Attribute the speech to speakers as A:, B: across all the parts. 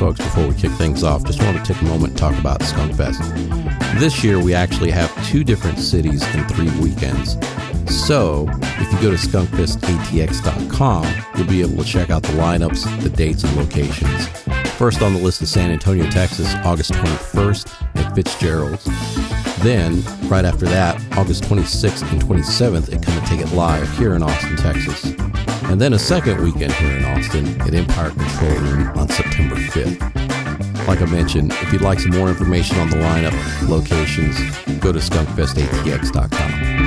A: folks, before we kick things off, just want to take a moment and talk about Skunk Fest. This year, we actually have 2 different cities and 3 weekends. So, if you go to skunkfestatx.com, you'll be able to check out the lineups, the dates, and locations. First on the list is San Antonio, Texas, August 21st at Fitzgerald's. Then, right after that, August 26th and 27th at Come and Take It Live here in Austin, Texas. And then a second weekend here in Austin at Empire Control Room on September 5th. Like I mentioned, if you'd like some more information on the lineup, locations, go to skunkfestatx.com.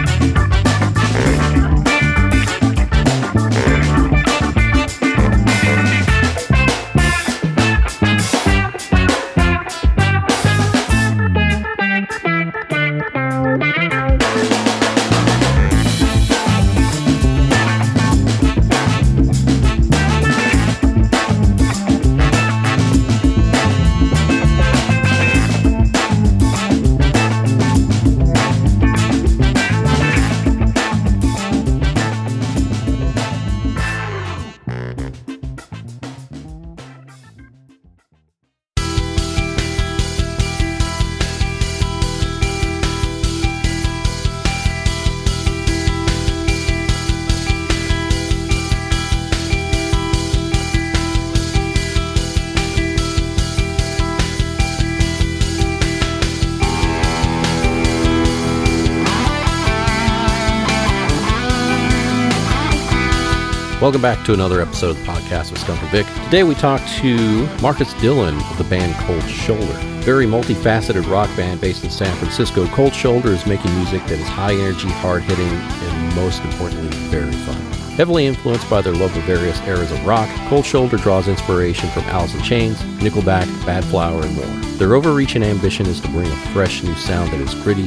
A: Welcome back to another episode of the podcast with Skunk and Vic. Today we talk to Marcus Dillon of the band Cold Shoulder. Very multifaceted rock band based in San Francisco. Cold Shoulder is making music that is high energy, hard hitting, and most importantly, very fun. Heavily influenced by their love of various eras of rock, Cold Shoulder draws inspiration from Alice in Chains, Nickelback, Badflower, and more. Their overreaching ambition is to bring a fresh new sound that is gritty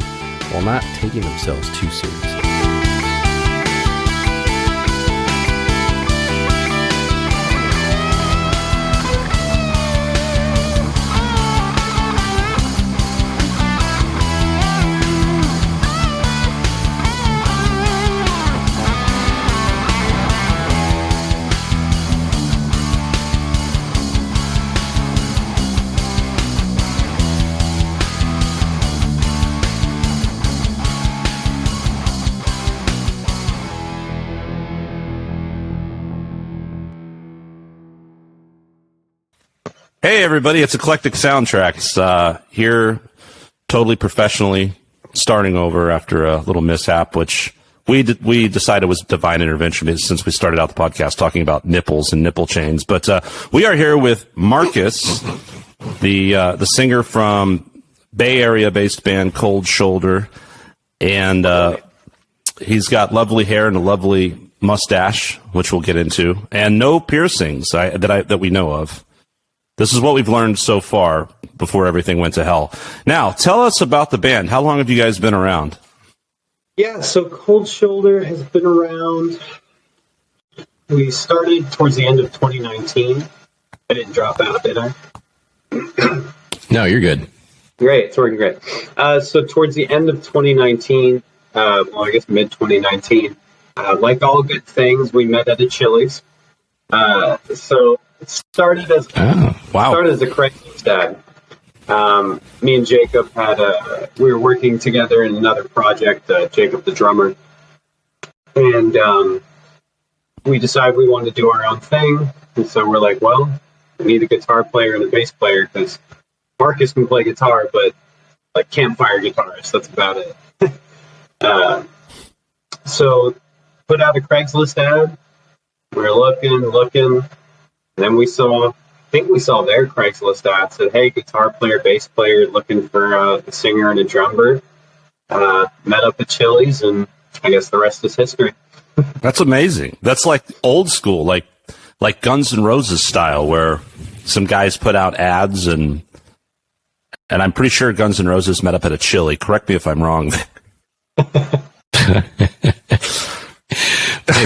A: while not taking themselves too seriously.
B: Hey everybody, it's Eclectic Soundtrax here, totally professionally, starting over after a little mishap, which we decided was divine intervention since we started out the podcast talking about nipples and nipple chains. But we are here with Marcus, the singer from Bay Area-based band Cold Shoulder, and he's got lovely hair and a lovely mustache, which we'll get into, and no piercings that we know of. This is what we've learned so far before everything went to hell. Now, tell us about the band. How long have you guys been around?
C: Yeah, so Cold Shoulder has been around. We started towards the end of 2019. I didn't drop out, did I?
A: No, you're good.
C: Great, it's working great. So towards the end of 2019, I guess mid-2019, like all good things, we met at a Chili's. So it started as a Craigslist ad. Me and Jacob we were working together in another project, Jacob the drummer, and we decided we wanted to do our own thing. And so we're like, well, we need a guitar player and a bass player because Marcus can play guitar, but like campfire guitarist, that's about it. So put out a Craigslist ad. We were looking. And then we saw their Craigslist ad, said, hey, guitar player, bass player, looking for a singer and a drummer. Met up at Chili's, and I guess the rest is history.
B: That's amazing. That's like old school, like Guns N' Roses style, where some guys put out ads, and I'm pretty sure Guns N' Roses met up at a Chili. Correct me if I'm wrong.
A: Maybe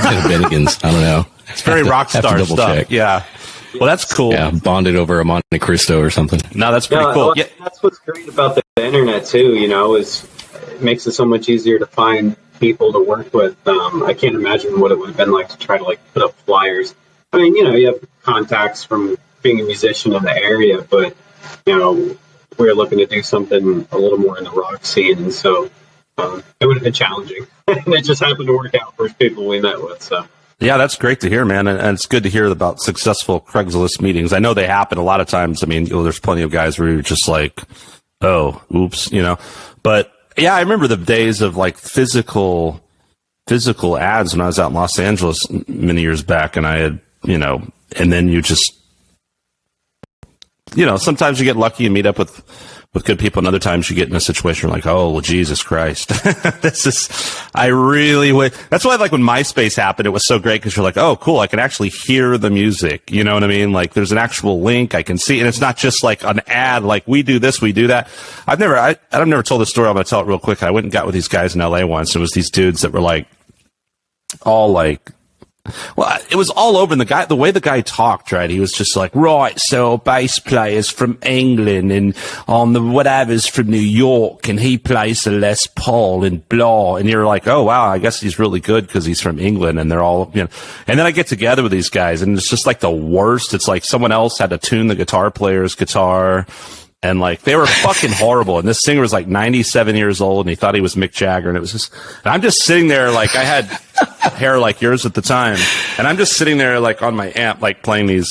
A: at Bennigan's. I don't know.
B: It's very rock star stuff. Check. Yeah. Well, that's cool.
A: Yeah, bonded over a Monte Cristo or something.
B: No, that's pretty cool.
C: Well, yeah. That's what's great about the internet, too, is it makes it so much easier to find people to work with. I can't imagine what it would have been like to try to, put up flyers. I mean, you have contacts from being a musician in the area, but you know, we were looking to do something a little more in the rock scene, and so it would have been challenging. And it just happened to work out for people we met with. So
B: yeah, that's great to hear, man, and it's good to hear about successful Craigslist meetings. I know they happen a lot of times. I mean, there's plenty of guys where you're just like, oh, oops, But yeah, I remember the days of like physical ads when I was out in Los Angeles many years back, and I had, and then you just, sometimes you get lucky and meet up with good people, and other times you get in a situation where like, oh, well, Jesus Christ. I really would. That's why, like, when MySpace happened, it was so great because you're like, oh, cool, I can actually hear the music. You know what I mean? Like, there's an actual link I can see, and it's not just like an ad, like, we do this, we do that. I've never told this story. I'm going to tell it real quick. I went and got with these guys in LA once. It was these dudes that were like, all like, well, it was all over. And the way the guy talked, right? He was just like, right, so bass player's from England and on the whatever's from New York and he plays the Les Paul and blah. And you're like, oh, wow, I guess he's really good because he's from England and they're all, And then I get together with these guys and it's just like the worst. It's like someone else had to tune the guitar player's guitar. And like, they were fucking horrible. And this singer was like 97 years old and he thought he was Mick Jagger. And it was just, and I'm just sitting there, like, I had hair like yours at the time. And I'm just sitting there, like, on my amp, like, playing these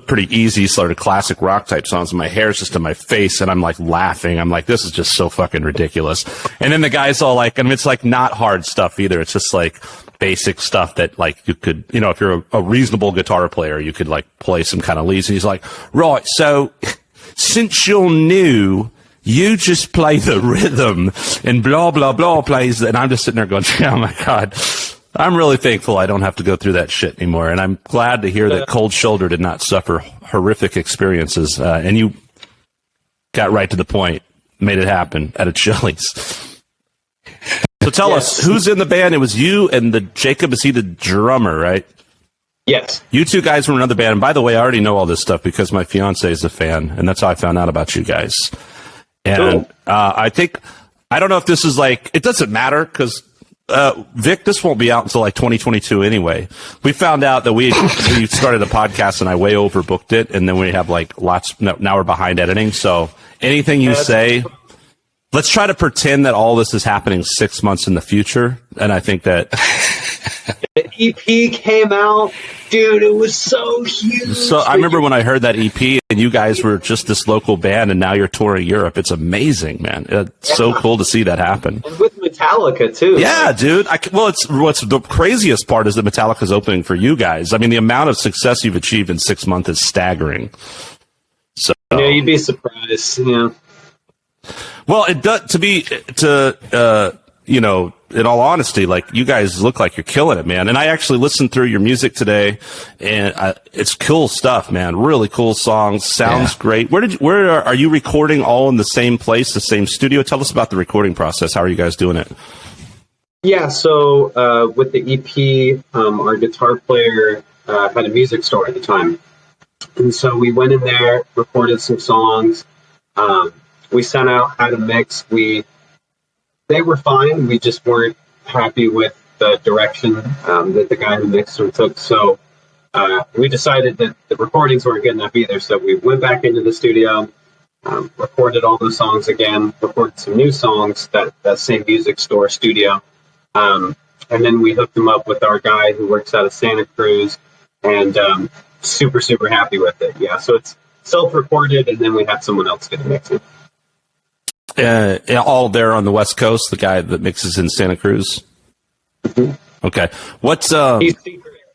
B: pretty easy sort of classic rock type songs. And my hair's just in my face and I'm like laughing. I'm like, this is just so fucking ridiculous. And then the guy's all like, and it's like not hard stuff either. It's just like basic stuff that like you could, if you're a reasonable guitar player, you could like play some kind of leads. And he's like, right, so since you're new, you just play the rhythm and blah, blah, blah plays. And I'm just sitting there going, oh my God, I'm really thankful I don't have to go through that shit anymore. And I'm glad to hear that Cold Shoulder did not suffer horrific experiences. And you got right to the point, made it happen at a Chili's. So tell us, who's in the band? It was you and the Jacob, is he the drummer, right?
C: Yes.
B: You two guys were in another band. And by the way, I already know all this stuff because my fiance is a fan, and that's how I found out about you guys. And cool. I don't know if this is like, it doesn't matter because, Vic, this won't be out until like 2022 anyway. We found out that we started a podcast and I way overbooked it, and then we have like now we're behind editing. So anything you say, let's try to pretend that all this is happening 6 months in the future. And I think that
C: the EP came out, dude. It was so huge.
B: So I remember when I heard that EP, and you guys were just this local band, and now you're touring Europe. It's amazing, man. It's so cool to see that happen.
C: And with Metallica too.
B: Yeah, dude. What's the craziest part is that Metallica's opening for you guys. I mean, the amount of success you've achieved in 6 months is staggering. So
C: yeah, you'd be surprised. Yeah.
B: Well, it does in all honesty, like, you guys look like you're killing it, man. And I actually listened through your music today, and it's cool stuff, man. Really cool songs. Sounds great. Where are you recording all in the same place, the same studio? Tell us about the recording process. How are you guys doing it?
C: Yeah, so with the EP, our guitar player had a music store at the time. And so we went in there, recorded some songs. We sent out how to mix. They were fine. We just weren't happy with the direction that the guy who mixed them took. So we decided that the recordings weren't good enough either. So we went back into the studio, recorded all those songs again, recorded some new songs, that same music store studio. And then we hooked them up with our guy who works out of Santa Cruz, and super, super happy with it. Yeah, so it's self-recorded, and then we had someone else do the mixing.
B: All there on the West Coast, the guy that mixes in Santa Cruz. Mm-hmm. Okay. What's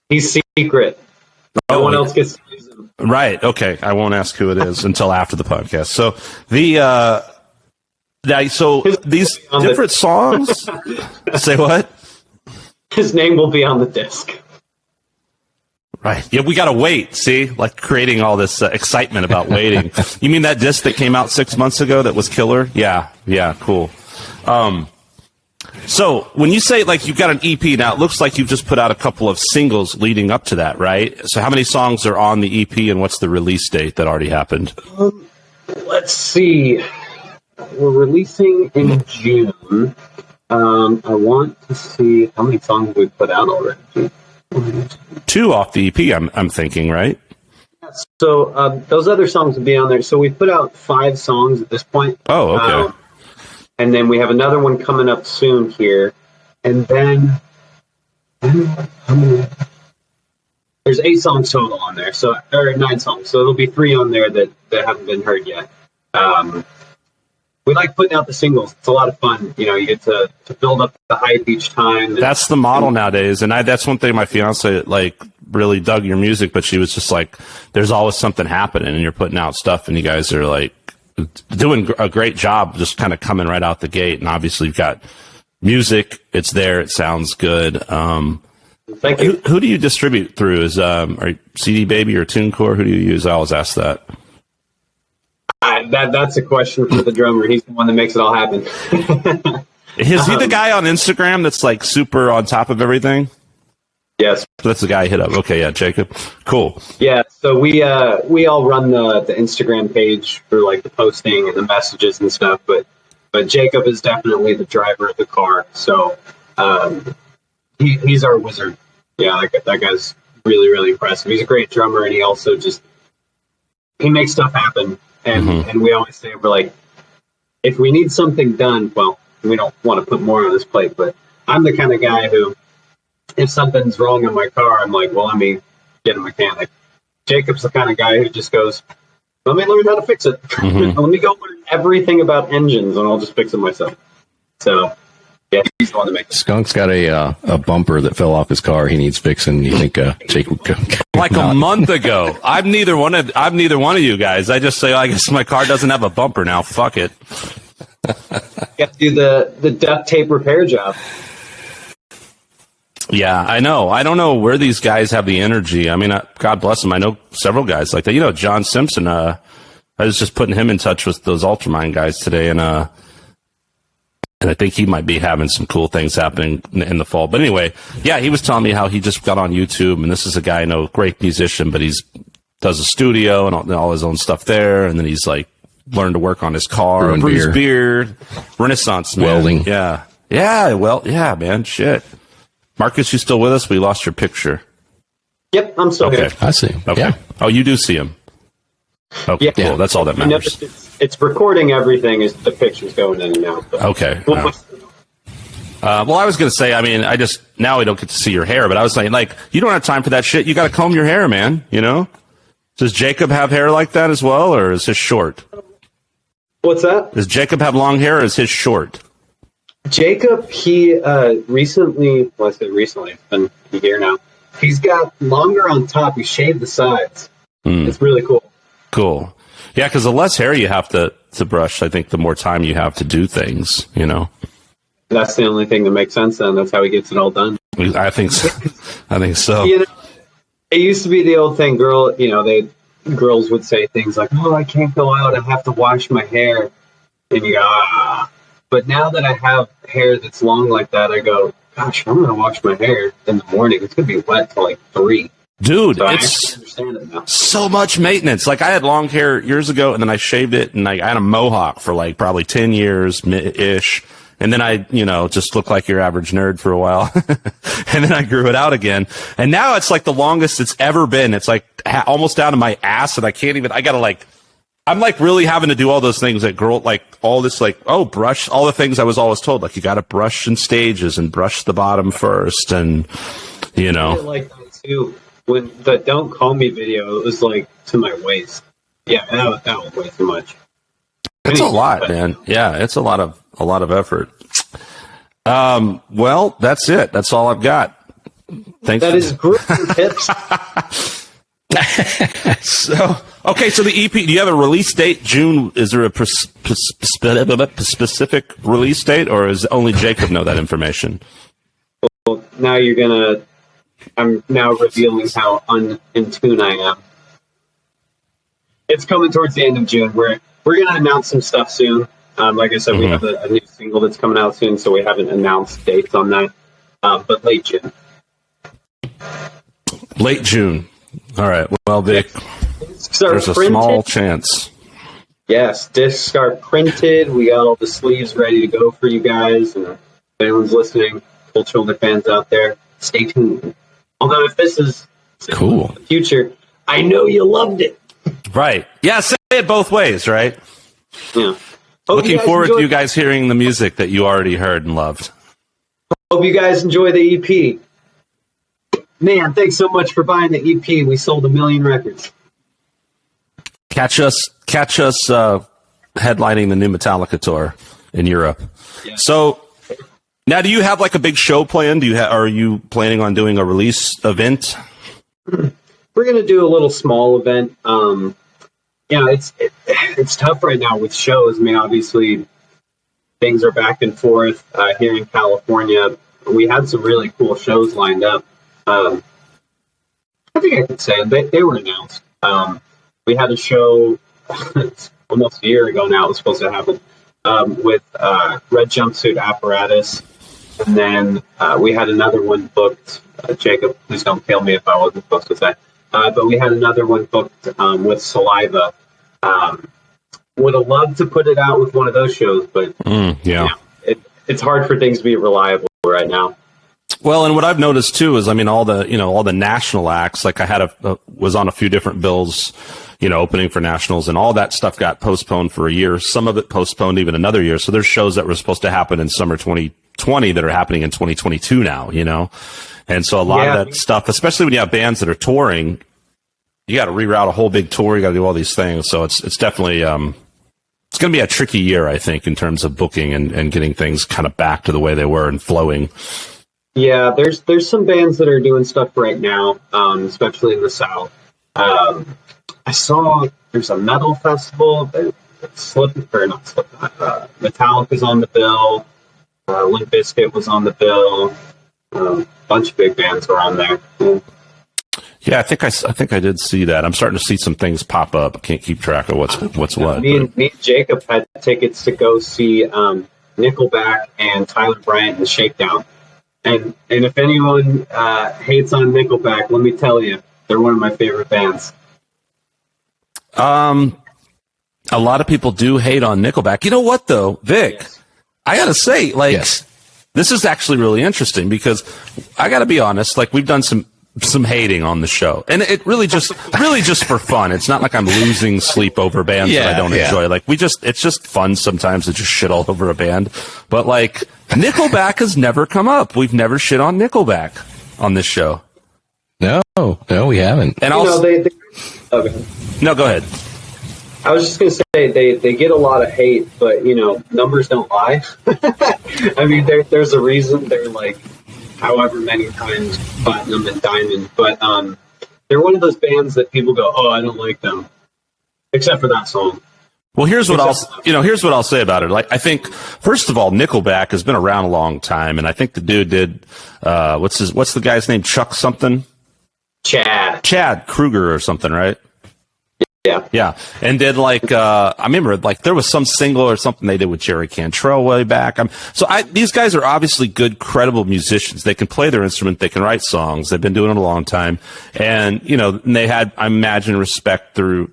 C: He's secret. No one else gets to use him.
B: Right. Okay. I won't ask who it is until after the podcast. So these different songs. Say what?
C: His name will be on the disc.
B: Right. Yeah, we got to wait. See, like creating all this excitement about waiting. You mean that disc that came out 6 months ago that was killer? Yeah. Yeah. Cool. So when you say like you've got an EP now, it looks like you've just put out a couple of singles leading up to that, right? So how many songs are on the EP, and what's the release date that already happened?
C: Let's see. We're releasing in June. I want to see how many songs we put out already.
B: 2 off the EP, I'm thinking, right?
C: So those other songs would be on there. So we put out 5 songs at this point.
B: Oh, okay.
C: And then we have another one coming up soon here. And then there's 8 songs total on there, or 9 songs. So there'll be 3 on there that haven't been heard yet. We like putting out the singles. It's a lot of fun. You know, you get to build up the hype each time.
B: That's the model nowadays. And that's one thing my fiance, like, really dug your music, but she was just like, there's always something happening and you're putting out stuff and you guys are like doing a great job just kind of coming right out the gate. And obviously you've got music. It's there. It sounds good.
C: Thank you.
B: Who do you distribute through? Is, are CD Baby or TuneCore? Who do you use? I always ask that.
C: That's a question for the drummer. He's the one that makes it all happen.
B: Is he the guy on Instagram that's like super on top of everything?
C: Yes.
B: That's the guy I hit up. Okay, yeah, Jacob. Cool.
C: Yeah, so we all run the Instagram page for like the posting and the messages and stuff, but Jacob is definitely the driver of the car. So he's our wizard. Yeah, that guy's really, really impressive. He's a great drummer, and he also he makes stuff happen. And we always say, we're like, if we need something done, well, we don't want to put more on his plate, but I'm the kind of guy who, if something's wrong in my car, I'm like, well, let me get a mechanic. Jacob's the kind of guy who just goes, let me learn how to fix it. Let me go learn everything about engines, and I'll just fix it myself. So, yeah, he's the one to make it.
D: Skunk's got a bumper that fell off his car. He needs fixing. You think Jacob could
B: like a month ago? I'm neither one of you guys. I just say, I guess my car doesn't have a bumper now. Fuck it.
C: You have to do the duct tape repair job.
B: Yeah, I know. I don't know where these guys have the energy. I mean, God bless them. I know several guys like that. You know, John Simpson. I was just putting him in touch with those Ultramind guys today, and I think he might be having some cool things happening in the fall. But anyway, yeah, he was telling me how he just got on YouTube, and this is a guy I know, great musician, but does a studio and all his own stuff there, and then he's like learned to work on his car, brew his beer, Renaissance man.
D: Welding.
B: Yeah, well, yeah, man, shit. Marcus, you still with us? We lost your picture.
C: Yep, I'm still here.
D: I see.
B: Okay. Yeah. Oh, you do see him. Okay,
C: yeah.
B: Cool. That's all that matters.
C: It's recording everything as the picture's going in and out.
B: Okay. Well, I was going to say, I mean, now we don't get to see your hair, but I was saying, like, you don't have time for that shit. You got to comb your hair, man, you know? Does Jacob have hair like that as well, or is his short?
C: What's that?
B: Does Jacob have long hair, or is his short?
C: Jacob, he recently, well, I say recently, it's been a year now, he's got longer on top. He shaved the sides. It's really cool.
B: Cool. Yeah, because the less hair you have to brush, I think the more time you have to do things, you know.
C: That's the only thing that makes sense then. That's how he gets it all done.
B: I think so. I think so.
C: You know, it used to be the old thing, girls would say things like, oh, I can't go out, I have to wash my hair. And you go, ah. But now that I have hair that's long like that, I go, gosh, I'm going to wash my hair in the morning. It's going to be wet till like 3.
B: Dude,
C: so
B: it's so much maintenance. Like, I had long hair years ago, and then I shaved it, and I had a mohawk for like probably 10 years-ish. And then I, just looked like your average nerd for a while. And then I grew it out again. And now it's like the longest it's ever been. It's like almost down to my ass, and I'm like really having to do all those things brush all the things I was always told. Like, you got to brush in stages and brush the bottom first. And,
C: I like that too. When the Don't Call Me video, it was like to my waist. Yeah, that was way too much.
B: It's a lot, man. Yeah, it's a lot of effort. Well, that's it. That's all I've got. Thanks.
C: That is great tips.
B: So the EP, do you have a release date? June, is there a specific release date, or is only Jacob know that information?
C: Well, now I'm now revealing how in tune I am. It's coming towards the end of June. We're going to announce some stuff soon. Like I said, we have a new single that's coming out soon, so we haven't announced dates on that. But late June.
B: Late June. All right. Well, Vic, there's a small chance.
C: Yes, discs are printed. We got all the sleeves ready to go for you guys. And if anyone's listening, Full Shoulder fans out there, stay tuned. Although if this is
D: cool
C: the future, I know you loved it.
B: Right. Yeah, say it both ways, right?
C: Yeah.
B: Looking forward to you guys hearing the music that you already heard and loved.
C: Hope you guys enjoy the EP. Man, thanks so much for buying the EP. We sold 1 million records.
B: Catch us headlining the new Metallica tour in Europe. Yeah. So now, do you have like a big show planned? Are you planning on doing a release event?
C: We're going to do a little small event. It's tough right now with shows. I mean, obviously, things are back and forth here in California. We had some really cool shows lined up. I think I could say they were announced. We had a show almost a year ago now. It was supposed to happen with Red Jumpsuit Apparatus. And then we had another one booked. Jacob, please don't kill me if I wasn't supposed to say. But we had another one booked with Saliva. Would have loved to put it out with one of those shows, but it's hard for things to be reliable right now.
B: Well, and what I've noticed too is, I mean, all the national acts. Like I was on a few different bills, opening for nationals, and all that stuff got postponed for a year. Some of it postponed even another year. So there's shows that were supposed to happen in summer 2020 that are happening in 2022 now. And so a lot of that stuff, especially when you have bands that are touring, you got to reroute a whole big tour. You got to do all these things. So it's definitely, it's going to be a tricky year, I think, in terms of booking and getting things kind of back to the way they were and flowing.
C: Yeah, there's some bands that are doing stuff right now, especially in the South. I saw there's a metal festival that Metallica's on the bill. Limp Bizkit was on the bill. Bunch of big bands are on there.
B: Yeah, I think I did see that. I'm starting to see some things pop up. I can't keep track of what's what.
C: Me and Jacob had tickets to go see Nickelback and Tyler Bryant and the Shakedown. And if anyone hates on Nickelback, let me tell you, they're one of my favorite bands.
B: A lot of people do hate on Nickelback. You know what though, Vic? Yes. I gotta say, this is actually really interesting because I gotta be honest, like we've done some hating on the show, and it really just for fun. It's not like I'm losing sleep over bands that I don't enjoy. Like it's just fun sometimes to just shit all over a band. But like Nickelback has never come up. We've never shit on Nickelback on this show.
D: No, we haven't.
B: And no, go ahead.
C: I was just going to say they get a lot of hate, but numbers don't lie. I mean, there's a reason they're like however many times platinum and diamond, but they're one of those bands that people go, "Oh, I don't like them," except for that song.
B: Well, here's what I'll say about it. Like, I think first of all, Nickelback has been around a long time, and I think the dude did what's the guy's name? Chuck something? Chad Kruger or something, right? Yeah. And did I remember there was some single or something they did with Jerry Cantrell way back. These guys are obviously good, credible musicians. They can play their instrument. They can write songs. They've been doing it a long time. And, they had, I imagine, respect through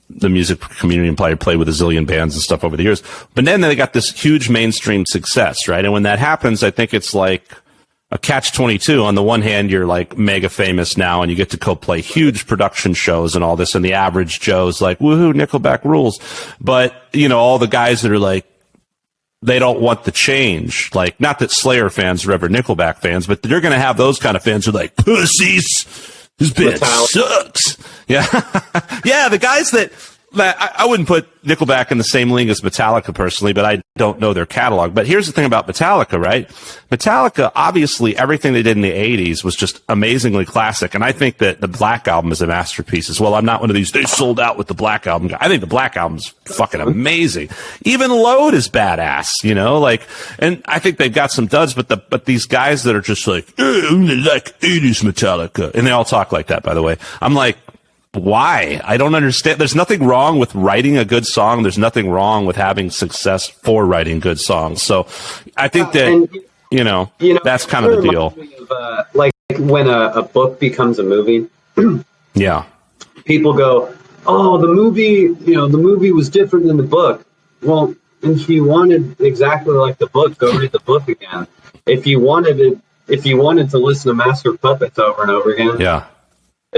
B: the music community and probably played with a zillion bands and stuff over the years. But then they got this huge mainstream success, right? And when that happens, I think it's like a catch-22. On the one hand, you're like mega famous now and you get to go play huge production shows and all this, and the average Joe's like, woohoo, Nickelback rules. But, all the guys that are like, they don't want the change. Like, not that Slayer fans are ever Nickelback fans, but they're going to have those kind of fans who are like, pussies, this band sucks. Yeah. Yeah, the guys that I wouldn't put Nickelback in the same league as Metallica personally, but I don't know their catalog. But here's the thing about Metallica, right? Metallica, obviously, everything they did in the 80s was just amazingly classic. And I think that the Black Album is a masterpiece as well. I'm not one of these, they sold out with the Black Album guy. I think the Black Album's fucking amazing. Even Load is badass, and I think they've got some duds, but these guys that are just like, I only like 80s Metallica. And they all talk like that, by the way. I'm like, why? I don't understand. There's nothing wrong with writing a good song. There's nothing wrong with having success for writing good songs. So I think that, that's kind of the deal.
C: Of, like when a book becomes a movie.
B: Yeah.
C: People go, oh, the movie was different than the book. Well, if you wanted exactly like the book, go read the book again. If you wanted to listen to Master of Puppets over and over again.
B: Yeah.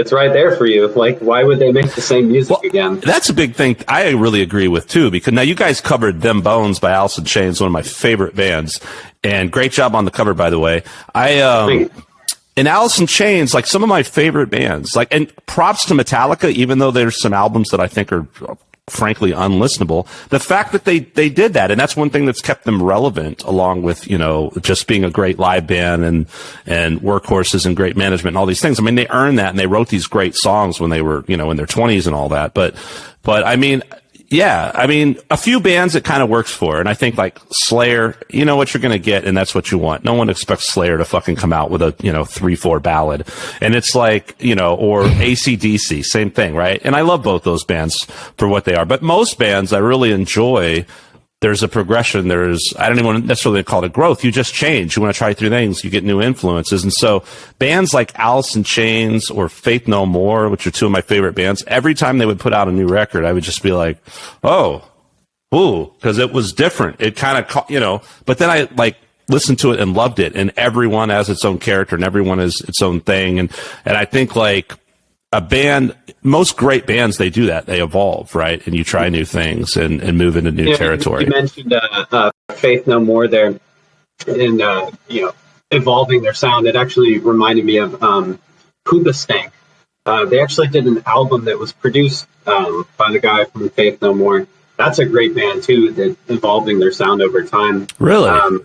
C: It's right there for you. Like, why would they make the same music again?
B: That's a big thing I really agree with, too, because now you guys covered Them Bones by Alice in Chains, one of my favorite bands. And great job on the cover, by the way. And Alice in Chains, like some of my favorite bands, like, and props to Metallica, even though there's some albums that I think are frankly unlistenable. The fact that they did that, and that's one thing that's kept them relevant, along with, just being a great live band and workhorses and great management and all these things. I mean, they earned that, and they wrote these great songs when they were, in their 20s and all that. But I mean, yeah, I mean, a few bands it kind of works for. And I think like Slayer, you know what you're going to get, and that's what you want. No one expects Slayer to fucking come out with a, 3/4 ballad. And it's like, or AC/DC, same thing, right? And I love both those bands for what they are. But most bands I really enjoy, there's a progression. I don't even want to necessarily call it growth. You just change. You want to try through things. You get new influences. And so bands like Alice in Chains or Faith No More, which are two of my favorite bands, every time they would put out a new record, I would just be like, oh, ooh, because it was different. It kind of, but then I listened to it and loved it. And everyone has its own character and everyone is its own thing. And I think a band, most great bands, they do that. They evolve, right? And you try new things and move into new territory.
C: You mentioned Faith No More there, and evolving their sound. It actually reminded me of Hoobastank. They actually did an album that was produced by the guy from Faith No More. That's a great band too. That evolving their sound over time.
B: Really?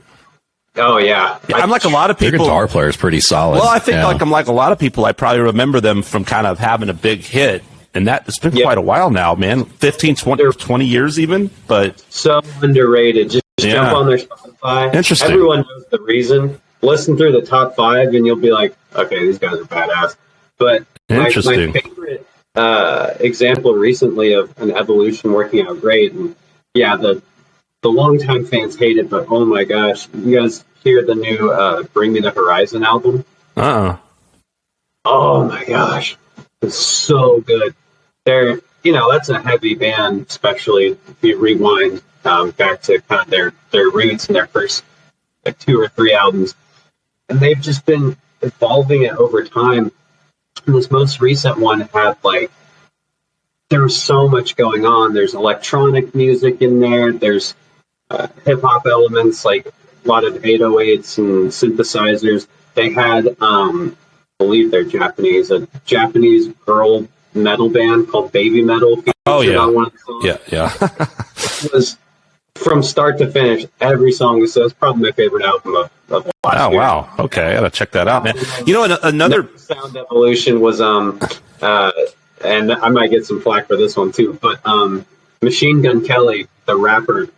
C: Oh yeah.
B: I'm like a lot of people.
D: Their guitar player is pretty solid.
B: Well, I think I'm like a lot of people. I probably remember them from kind of having a big hit, and it's been quite a while now, man. 15, 20 years even. But
C: so underrated. Just jump on their Spotify.
B: Interesting.
C: Everyone knows the reason. Listen through the top 5, and you'll be like, okay, these guys are badass. But my favorite example recently of an evolution working out great, and the longtime fans hate it, but oh my gosh, you guys hear the new Bring Me the Horizon album? Oh my gosh, it's so good. They're, that's a heavy band, especially if you rewind back to kind of their roots and their first 2 or 3 albums. And they've just been evolving it over time. And this most recent one had there was so much going on. There's electronic music in there. There's hip hop elements, like a lot of 808s and synthesizers. They had, I believe they're Japanese, a Japanese girl metal band called Baby Metal.
B: Oh yeah,
C: on one song.
B: yeah.
C: It was from start to finish. Every song was. So it's probably my favorite album of last year.
B: Wow. Okay, I gotta check that out, man. Another
C: sound evolution was and I might get some flack for this one too, but Machine Gun Kelly, the rapper.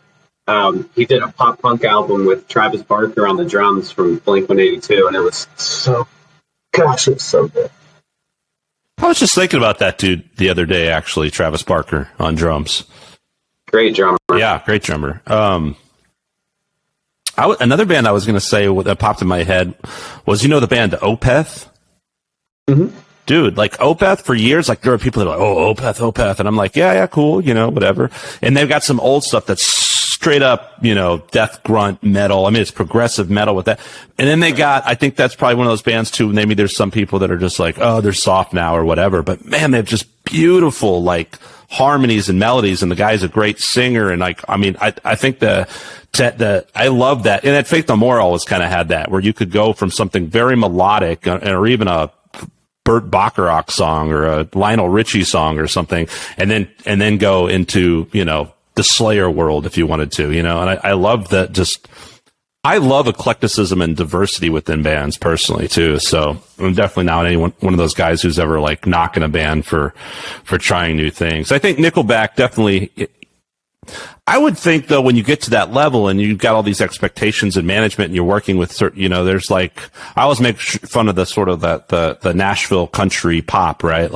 C: He did a pop punk album with Travis Barker on the drums from Blink-182, and it was so good.
B: I was just thinking about that dude the other day, actually, Travis Barker on drums.
C: Great drummer.
B: Yeah, great drummer. Another band I was going to say that popped in my head was, the band Opeth?
C: Mm-hmm.
B: Dude, Opeth for years, there are people that are like, oh, Opeth. And I'm like, yeah, cool, whatever. And they've got some old stuff that's straight up, death grunt metal. I mean, it's progressive metal with that. And then I think that's probably one of those bands too. Maybe there's some people that are just like, oh, they're soft now or whatever. But man, they have just beautiful, harmonies and melodies. And the guy's a great singer. And I think I love that. And at Faith No More always kind of had that, where you could go from something very melodic or even a Burt Bacharach song or a Lionel Richie song or something, and then go into, the Slayer world if you wanted to, and I love that. I love eclecticism and diversity within bands personally too. So I'm definitely not one of those guys who's ever knocking a band for trying new things. I think Nickelback definitely. I would think though, when you get to that level and you've got all these expectations and management and you're working with certain, there's I always make fun of the sort of the Nashville country pop, right?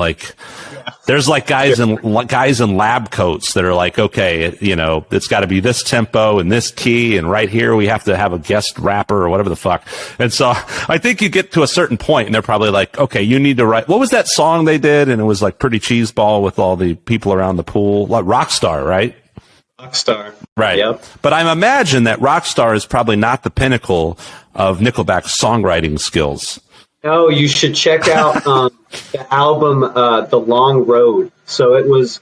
B: There's guys in lab coats that are okay, it's got to be this tempo and this key, and right here we have to have a guest rapper or whatever the fuck. And so I think you get to a certain point and they're probably okay, you need to write. What was that song they did? And it was Pretty Cheeseball with all the people around the pool, Rockstar, right?
C: Rockstar.
B: Right.
C: Yep.
B: But I imagine that Rockstar is probably not the pinnacle of Nickelback's songwriting skills.
C: Oh, you should check out the album The Long Road. So it was,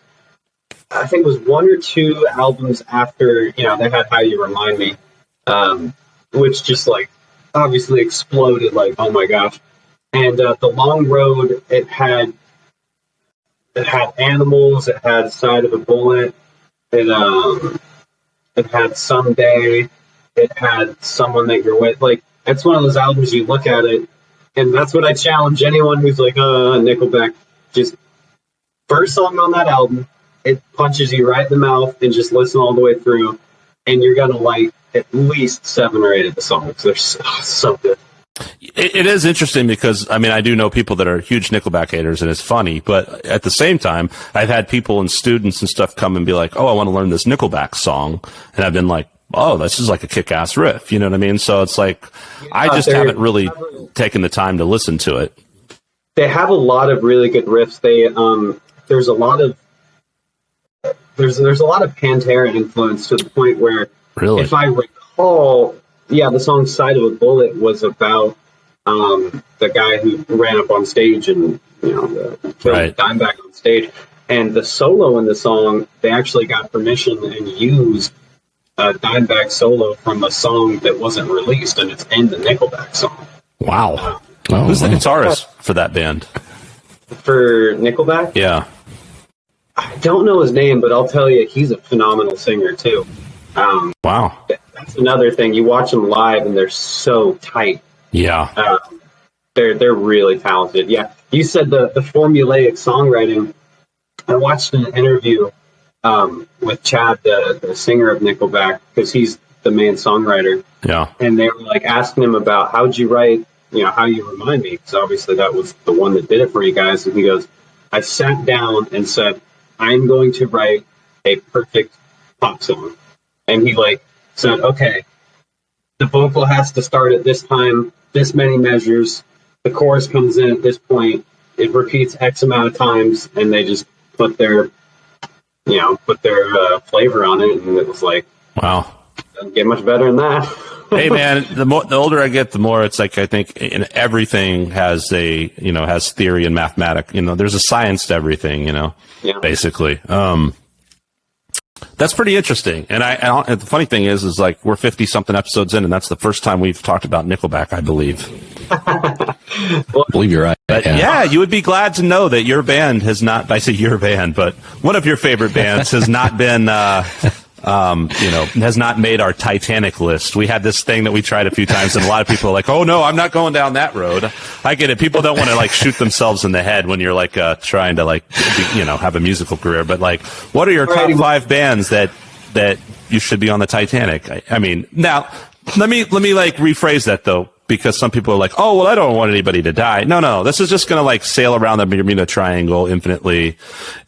C: I think it was one or two albums after, they had How You Remind Me, which just like obviously exploded, like, oh my gosh. And The Long Road, it had Animals, it had Side of a Bullet, it had Someday, it had Someone That You're With. Like, it's one of those albums you look at it, and that's what I challenge anyone who's like, Nickelback. Just first song on that album, it punches you right in the mouth, and just listen all the way through, and you're gonna like at least 7 or 8 of the songs. They're so good.
B: It is interesting because, I mean, I do know people that are huge Nickelback haters, and it's funny, but at the same time, I've had people and students and stuff come and be like, oh, I want to learn this Nickelback song, and I've been like, oh, this is like a kick-ass riff, you know what I mean? So it's like, I just haven't really taken the time to listen to it.
C: They have a lot of really good riffs. There's a lot of Pantera influence to the point where,
B: really,
C: if I recall, the song "Side of a Bullet" was about the guy who ran up on stage and killed Dimebag on stage. And the solo in the song, they actually got permission and used a Dimebag solo from a song that wasn't released, and it's in the Nickelback song.
B: Wow. Who's the guitarist for that band?
C: For Nickelback?
B: Yeah.
C: I don't know his name, but I'll tell you, he's a phenomenal singer, too.
B: Wow.
C: That's another thing. You watch them live, and they're so tight.
B: Yeah.
C: They're really talented. Yeah. You said the formulaic songwriting. I watched an interview with Chad, the singer of Nickelback, because he's the main songwriter.
B: Yeah.
C: And they were like asking him about how'd you write, How You Remind Me, because obviously that was the one that did it for you guys. And he goes, I sat down and said, I'm going to write a perfect pop song. And he said, okay, the vocal has to start at this time, this many measures, the chorus comes in at this point, it repeats X amount of times, and they just put their flavor on it, and it was like,
B: wow,
C: doesn't get much better than that.
B: Hey man, the older I get, the more it's like, I think everything has has theory and mathematics. There's a science to everything. Basically. That's pretty interesting. And the funny thing is like we're 50 something episodes in, and that's the first time we've talked about Nickelback, I believe.
D: I believe you're right.
B: But yeah, you would be glad to know that your band has not, I say your band, but one of your favorite bands has not been, has not made our Titanic list. We had this thing that we tried a few times, and a lot of people are like, oh no, I'm not going down that road. I get it. People don't want to shoot themselves in the head when you're trying to have a musical career. But what are your top 5 bands that you should be on the Titanic? I mean, now let me rephrase that though, because some people are like, oh, well, I don't want anybody to die. No, this is just going to sail around the Bermuda Triangle infinitely,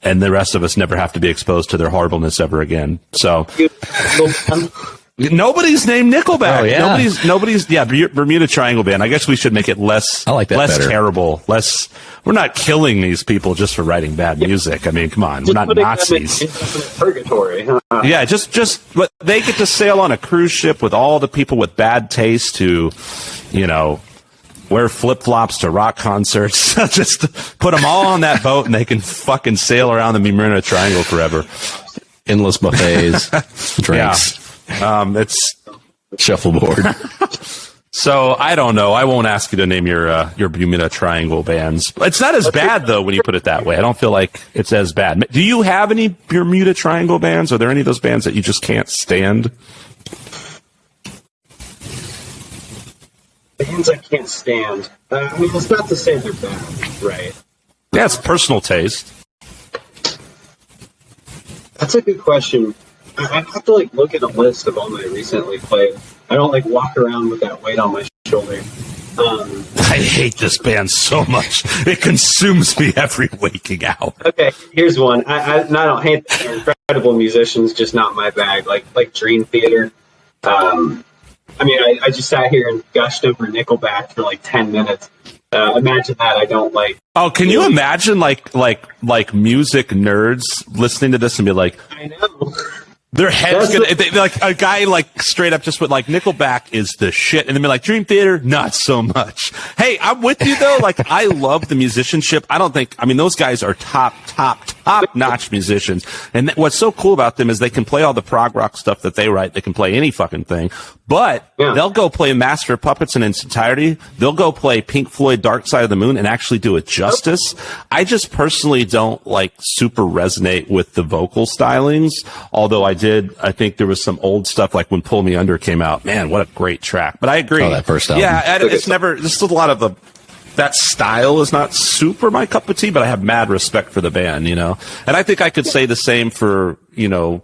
B: and the rest of us never have to be exposed to their horribleness ever again. So nobody's named Nickelback.
D: Oh, yeah.
B: Nobody's Bermuda Triangle Band. I guess we should make it less,
D: I like that
B: less
D: better.
B: Terrible, less. We're not killing these people just for writing bad music. I mean, come on, we're not Nazis.
C: Purgatory.
B: Yeah, just they get to sail on a cruise ship with all the people with bad taste who, wear flip-flops to rock concerts. Just put them all on that boat, and they can fucking sail around the Bermuda Triangle forever.
D: Endless buffets, drinks.
B: Yeah. It's
D: shuffleboard.
B: So I don't know. I won't ask you to name your Bermuda Triangle bands. It's not as bad though when you put it that way. I don't feel like it's as bad. Do you have any Bermuda Triangle bands? Are there any of those bands that you just can't stand?
C: Bands I can't stand. I mean, it's not to say they're bad, right?
B: Yeah, it's personal taste.
C: That's a good question. I have to look at a list of all my recently played. I don't walk around with that weight on my shoulder.
B: I hate this band so much. It consumes me every waking hour.
C: Okay, here's one. I don't hate them. They're incredible musicians, just not my bag. Like Dream Theater. I mean, I just sat here and gushed over Nickelback for 10 minutes. Imagine that. I don't like.
B: Oh, can you imagine like music nerds listening to this and be like,
C: I know.
B: Their heads like a guy like straight up just went like Nickelback is the shit, and then be like Dream Theater, not so much. Hey, I'm with you though. Like I love the musicianship. I mean those guys are top notch musicians, and what's so cool about them is they can play all the prog rock stuff that they write. They can play any fucking thing, but they'll go play Master of Puppets in its entirety. They'll go play Pink Floyd Dark Side of the Moon and actually do it justice. I just personally don't like super resonate with the vocal stylings, although I think there was some old stuff like when Pull Me Under came out. Man, what a great track. But I agree.
D: Oh, that first album.
B: Yeah, there's still a lot of that style is not super my cup of tea, but I have mad respect for the band, you know? And I think I could say the same for, you know,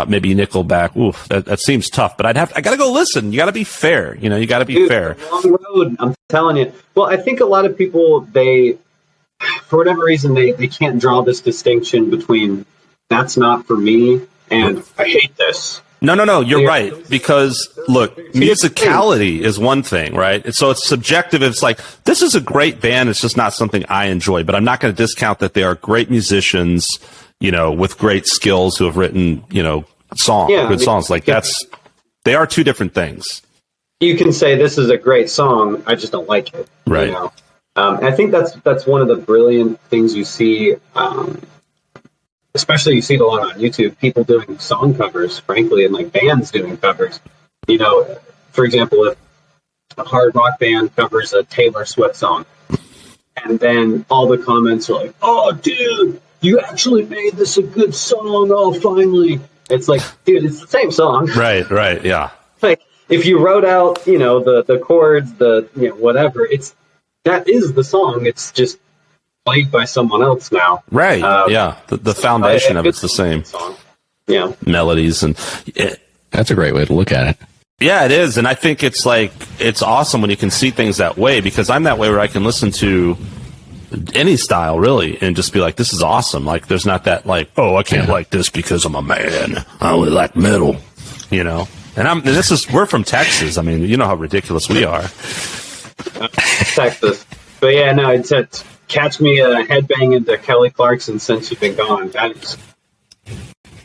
B: maybe Nickelback. Oof, that seems tough, but I gotta go listen. You gotta be fair. You know, you gotta be fair.
C: Long road, I'm telling you. Well, I think a lot of people, for whatever reason, they can't draw this distinction between that's not for me and I hate this.
B: No, you're right. Because, look, musicality is one thing, right? So it's subjective. It's like, this is a great band. It's just not something I enjoy. But I'm not going to discount that they are great musicians, you know, with great skills who have written, you know, good songs. Like, they are two different things.
C: You can say this is a great song. I just don't like it.
B: Right.
C: You know? I think that's one of the brilliant things you see, especially you see it a lot on YouTube, people doing song covers, frankly, and like bands doing covers. You know, for example, if a hard rock band covers a Taylor Swift song, and then all the comments are like, "Oh, dude, you actually made this a good song. Oh, finally." It's like, dude, it's the same song.
B: Right, yeah.
C: Like, if you wrote out, you know, the chords, whatever, that is the song. It's just played by someone else now.
B: Right. Yeah. The foundation of it's the same.
C: Song. Yeah.
B: Melodies
D: that's a great way to look at it.
B: Yeah, it is. And I think it's awesome when you can see things that way, because I'm that way where I can listen to any style really and just be like, this is awesome. Like there's not that like, oh, I can't like this because I'm a man. I only like metal, you know? And we're from Texas. I mean, you know how ridiculous we are.
C: Texas. But yeah, no, it's catch me headbanging to Kelly Clarkson Since You've Been Gone. That is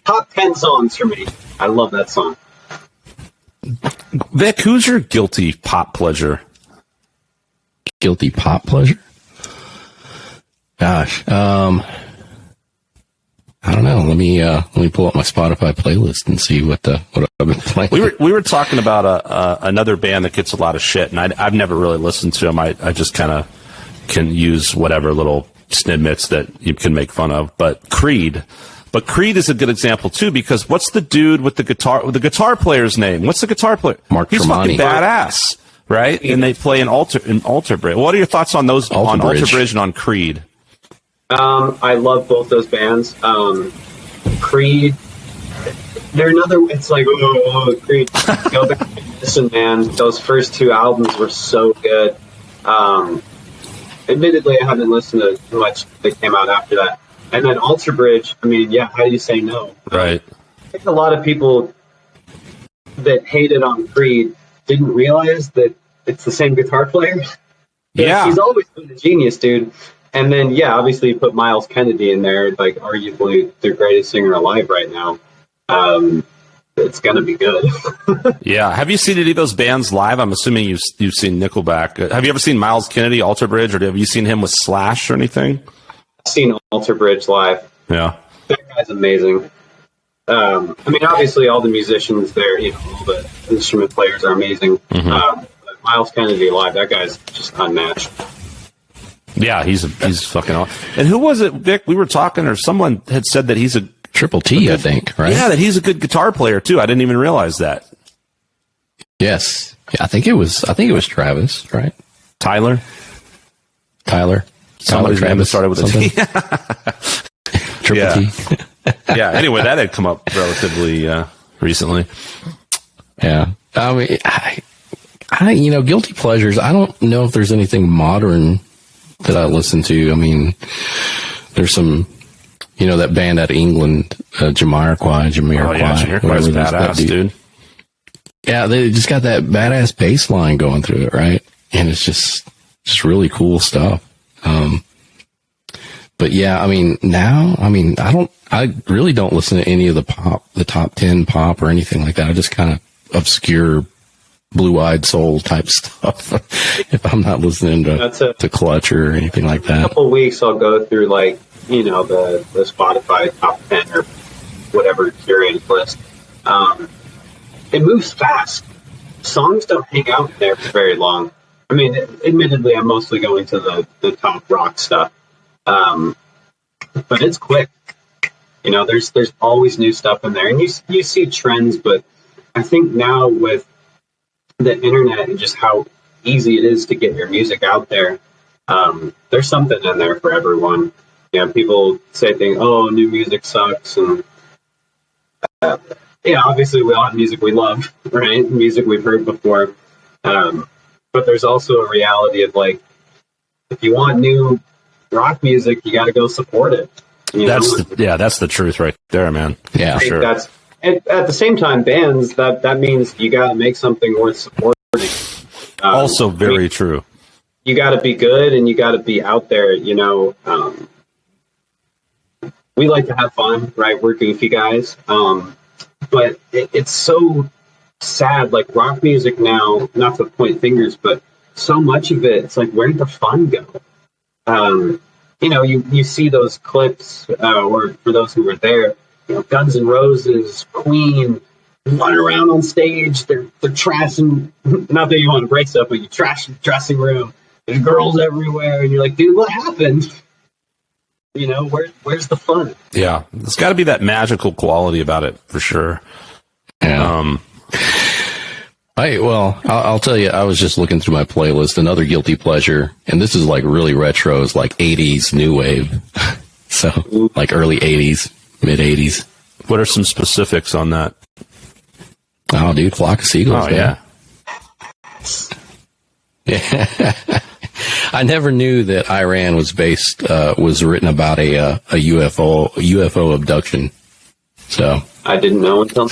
C: top 10 songs for me. I love that song.
B: Vic, who's your guilty pop pleasure?
D: Guilty pop pleasure? Gosh, I don't know. Let me pull up my Spotify playlist and see what I've been playing.
B: We were talking about another band that gets a lot of shit, and I've never really listened to them. I just kind of can use whatever little snippets that you can make fun of. But Creed is a good example too, because what's the dude with the guitar player's name? What's the guitar player?
D: Mark
B: He's
D: Tremonti.
B: fucking badass, right? And they play an Alter Bridge. What are your thoughts on those on Alter Bridge and on Creed?
C: I love both those bands. Creed, they're another. It's like Creed. Listen, man, those first two albums were so good. Admittedly, I haven't listened to much that came out after that. And then Alter Bridge, I mean, yeah, how do you say no?
B: Right.
C: I think a lot of people that hated on Creed didn't realize that it's the same guitar player.
B: Yeah.
C: He's always been a genius, dude. And then, yeah, obviously you put Miles Kennedy in there, like arguably the greatest singer alive right now. It's going to be good.
B: Yeah. Have you seen any of those bands live? I'm assuming you've seen Nickelback. Have you ever seen Miles Kennedy, Alter Bridge, or have you seen him with Slash or anything?
C: I've seen Alter Bridge live.
B: Yeah.
C: That guy's amazing. I mean, obviously all the musicians there, you know, all the instrument players are amazing.
B: Mm-hmm.
C: But Miles Kennedy live, that guy's just unmatched.
B: Yeah, he's fucking awesome. And who was it, Vic? We were talking, or someone had said that he's a
D: Triple T, I think, right?
B: Yeah, that he's a good guitar player too. I didn't even realize that.
D: Yes, yeah, I think it was Travis, right?
B: Tyler
D: Travis
B: started with
D: something.
B: a T.
D: Triple T.
B: Yeah. Anyway, that had come up relatively recently.
D: Yeah. I mean, I guilty pleasures. I don't know if there's anything modern that I listen to. I mean, there's some, that band out of England, Jamiroquai.
B: Oh yeah, Jamiroquai's badass, dude.
D: Yeah, they just got that badass bass line going through it, right? And it's just really cool stuff. but yeah, I mean, now, I really don't listen to any of the top 10 pop or anything like that. I just kind of obscure blue-eyed soul type stuff if I'm not listening to Clutch or anything like that.
C: A couple of weeks I'll go through like, the Spotify top 10 or whatever curated list. It moves fast. Songs don't hang out there for very long. I mean, admittedly, I'm mostly going to the top rock stuff. But it's quick. There's always new stuff in there. And you see trends, but I think now with the internet and just how easy it is to get your music out there, there's something in there for everyone. People say things, oh, new music sucks. And obviously we all have music we love, right? Music we've heard before. But there's also a reality of like, if you want new rock music, you got to go support it.
B: That's the truth right there, man.
D: Yeah,
C: for
D: sure.
C: That's at the same time, bands that means you got to make something worth supporting.
B: Also, very true.
C: You got to be good, and you got to be out there. We like to have fun, right? We're goofy guys, but it's so sad. Like rock music now, not to point fingers, but so much of it, it's like, where did the fun go? You see those clips, or for those who were there, Guns N' Roses, Queen, run around on stage. They're trashing. Not that you want to break stuff, but you trash the dressing room. There's girls everywhere, and you're like, dude, what happened? Where's the fun?
B: Yeah, there's got to be that magical quality about it for sure.
D: Yeah. I'll tell you, I was just looking through my playlist, another guilty pleasure, and this is like really retro, it's like 80s new wave. So like early 80s, mid 80s.
B: What are some specifics on that?
D: Oh, dude, Flock of Seagulls.
B: Oh, yeah.
D: Yeah. I never knew that Iran was written about a UFO abduction. So
C: I didn't know until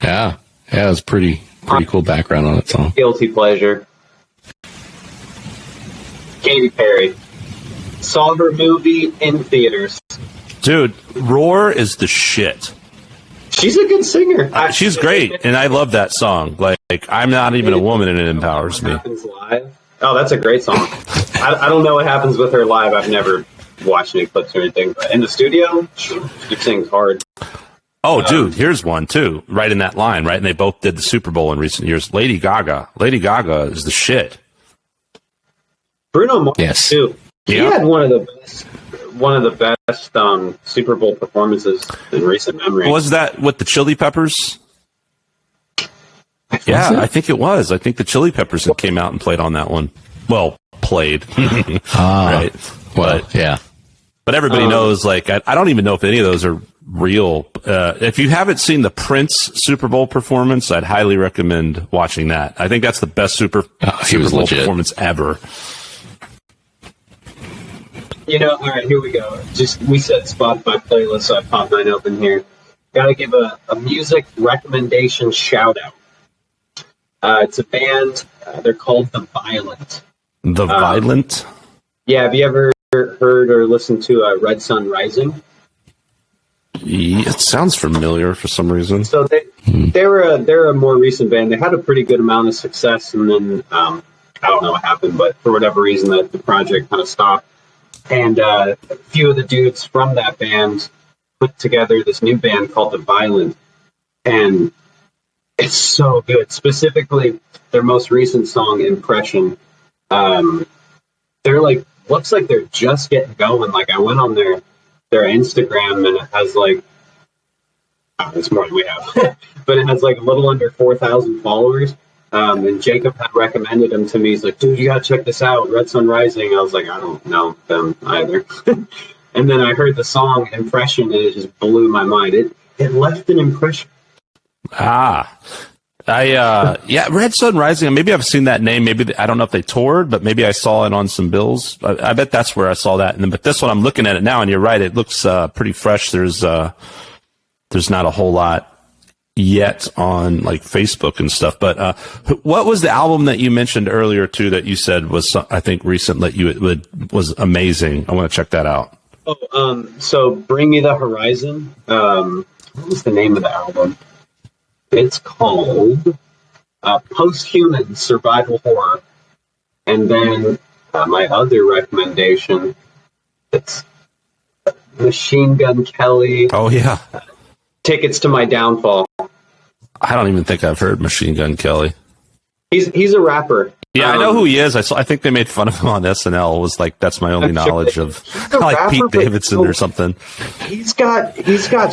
D: yeah, it was pretty cool background on that song.
C: Guilty pleasure. Katy Perry. Saw her movie in theaters.
B: Dude, Roar is the shit.
C: She's a good singer.
B: She's great, and I love that song. Like I'm not even a woman, and it empowers me.
C: Happens live. Oh, that's a great song. I don't know what happens with her live. I've never watched any clips or anything, but in the studio, she sings hard.
B: Oh, dude, here's one too, right in that line, right? And they both did the Super Bowl in recent years. Lady Gaga. Lady Gaga is the shit.
C: Bruno Mars,
D: yes,
C: too. He had one of the best Super Bowl performances in recent memory.
B: Was that with the Chili Peppers? Yeah, I think it was. I think the Chili Peppers came out and played on that one. Well, played. Right.
D: Well, yeah.
B: But everybody knows, like, I don't even know if any of those are real. If you haven't seen the Prince Super Bowl performance, I'd highly recommend watching that. I think that's the best Super Bowl performance ever.
C: All right, here we go. We said Spotify playlist, so I popped mine open here. Got to give a music recommendation shout out. It's a band. They're called The Violent.
B: The Violent?
C: Yeah, have you ever heard or listened to Red Sun Rising?
B: Yeah, it sounds familiar for some reason.
C: So they're a more recent band. They had a pretty good amount of success, and then I don't know what happened, but for whatever reason, the project kind of stopped. And a few of the dudes from that band put together this new band called The Violent, and it's so good. Specifically, their most recent song, Impression. They're like, looks like they're just getting going. Like, I went on their Instagram, and it has like, it's more than we have, but it has like a little under 4,000 followers. And Jacob had recommended them to me. He's like, dude, you gotta check this out, Red Sun Rising. I was like, I don't know them either. And then I heard the song Impression, and it just blew my mind. It left an impression.
B: Red Sun Rising. Maybe I've seen that name. Maybe I don't know if they toured, but maybe I saw it on some bills. I bet that's where I saw that. But this one, I'm looking at it now, and you're right. It looks pretty fresh. There's not a whole lot yet on like Facebook and stuff. But what was the album that you mentioned earlier too that you said was, I think, recent that was amazing? I want to check that out.
C: So Bring Me the Horizon. What was the name of the album? It's called Post-Human Survival Horror. And then my other recommendation, it's Machine Gun Kelly.
B: Oh yeah.
C: Tickets to My Downfall.
B: I don't even think I've heard Machine Gun Kelly.
C: He's a rapper.
B: Yeah, I know who he is. I think they made fun of him on SNL. It was like, that's my only knowledge of like rapper, Pete Davidson or something.
C: He's got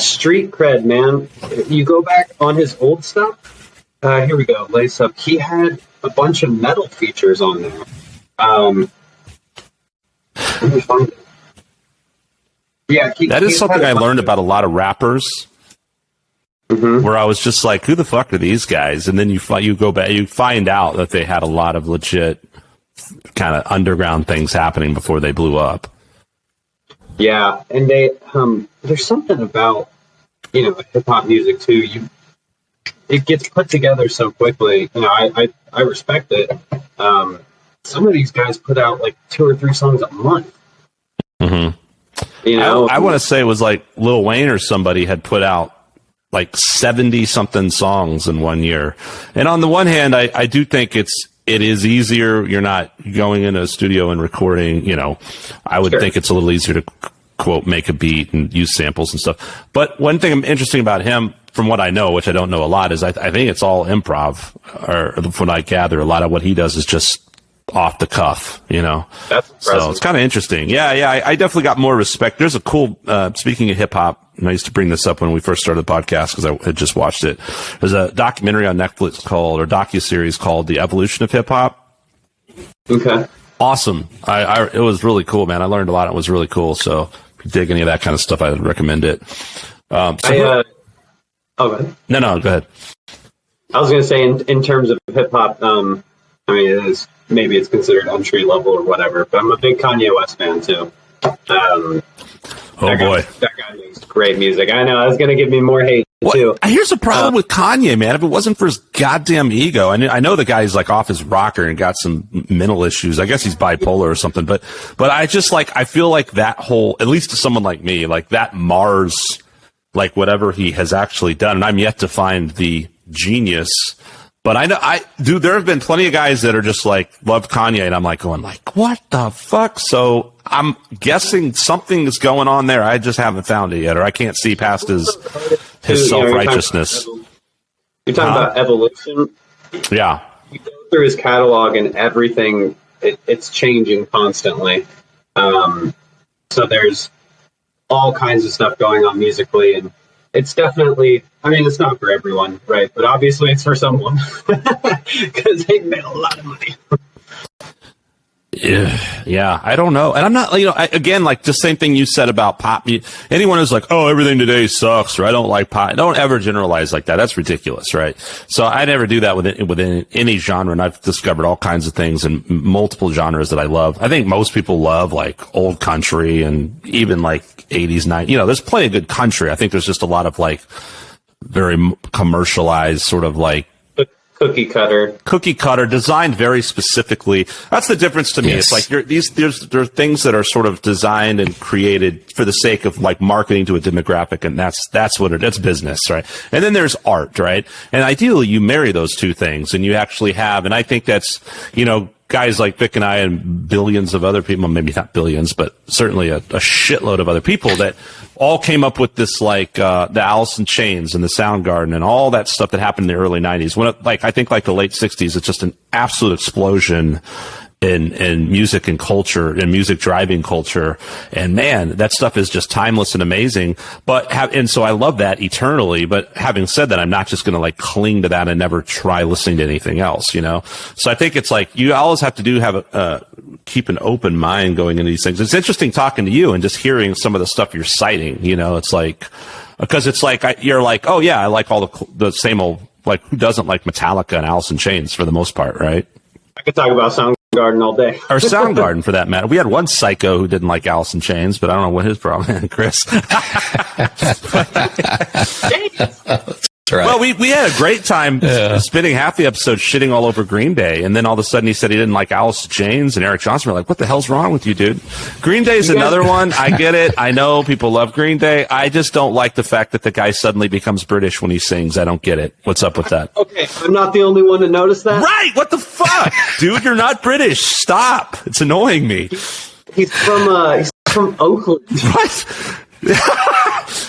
C: street cred, man. You go back on his old stuff. Here we go. Lace Up. He had a bunch of metal features on there. Let me find it. Yeah,
B: that is something I learned about a lot of rappers. Mm-hmm. Where I was just like, who the fuck are these guys? And then you go back, you find out that they had a lot of legit kind of underground things happening before they blew up.
C: Yeah, and they there's something about, you know, hip hop music too. It gets put together so quickly. You know, I respect it. Some of these guys put out like 2 or 3 songs a month.
B: Mm-hmm.
C: You know,
B: I want to say it was like Lil Wayne or somebody had put out like 70 something songs in 1 year. And on the one hand, I do think it is easier. You're not going into a studio and recording, you know. I would think it's a little easier to quote, make a beat and use samples and stuff. But one thing interesting about him, from what I know, which I don't know a lot, is I think it's all improv, or from what I gather, a lot of what he does is just off the cuff, you know.
C: That's impressive.
B: So it's kind of interesting. Yeah, I definitely got more respect. There's a cool, speaking of hip hop, and I used to bring this up when we first started the podcast because I had just watched it. There's a documentary on Netflix or docuseries called The Evolution of Hip Hop.
C: Okay.
B: Awesome. It was really cool, man. I learned a lot. It was really cool. So if you dig any of that kind of stuff, I would recommend it.
C: Go ahead.
B: No, go ahead.
C: I was going to say, in terms of hip hop, I mean, maybe it's considered entry level or whatever, but I'm a big Kanye West fan too. That guy makes great music. I know, that's going to give me more hate too.
B: Here's the problem with Kanye, man. If it wasn't for his goddamn ego, I know the guy's like off his rocker and got some mental issues. I guess he's bipolar or something, but I just I feel like that whole, at least to someone like me, like that mars like whatever he has actually done. And I'm yet to find the genius. But there have been plenty of guys that are just like, love Kanye, and I'm like going like, what the fuck? So I'm guessing something is going on there. I just haven't found it yet, or I can't see past his self-righteousness.
C: You're talking about evolution?
B: Yeah.
C: You go through his catalog and everything, it's changing constantly. So there's all kinds of stuff going on musically, and it's definitely, I mean, it's not for everyone, right? But obviously it's for someone because they made a lot of money.
B: Yeah, I don't know. And I'm not, again, like the same thing you said about pop. Anyone who's like, oh, everything today sucks, or I don't like pop. Don't ever generalize like that. That's ridiculous, right? So I never do that within any genre. And I've discovered all kinds of things in multiple genres that I love. I think most people love like old country and even like 80s, 90s. There's plenty of good country. I think there's just a lot of like very commercialized sort of like,
C: cookie cutter,
B: designed very specifically. That's the difference to me. Yes. It's like there are things that are sort of designed and created for the sake of like marketing to a demographic, and that's business, right? And then there's art, right? And ideally you marry those two things, and you actually have, and I think that's, guys like Vic and I and billions of other people, maybe not billions, but certainly a shitload of other people that all came up with this, like, the Alice in Chains and the Soundgarden and all that stuff that happened in the early 90s. When I think like the late 60s, it's just an absolute explosion in music and culture and music driving culture. And man, that stuff is just timeless and amazing. And so I love that eternally. But having said that, I'm not just going to like cling to that and never try listening to anything else, So I think it's like you always have to keep an open mind going into these things. It's interesting talking to you and just hearing some of the stuff you're citing, It's like, because it's like, you're like, oh yeah, I like all the same old, like who doesn't like Metallica and Alice in Chains for the most part, right?
C: I could talk about Soundgarden all day.
B: Or Soundgarden, for that matter. We had one psycho who didn't like Alice in Chains, but I don't know what his problem is, Chris.
D: Right.
B: Well, we had a great time spending half the episode shitting all over Green Day, and then all of a sudden he said he didn't like Alice James and Eric Johnson. We're like, what the hell's wrong with you, dude? Green Day's another one. I get it. I know people love Green Day. I just don't like the fact that the guy suddenly becomes British when he sings. I don't get it. What's up with that?
C: Okay, I'm not the only one to notice that.
B: Right? What the fuck? Dude, you're not British. Stop. It's annoying me.
C: He's from Oakland.
B: What?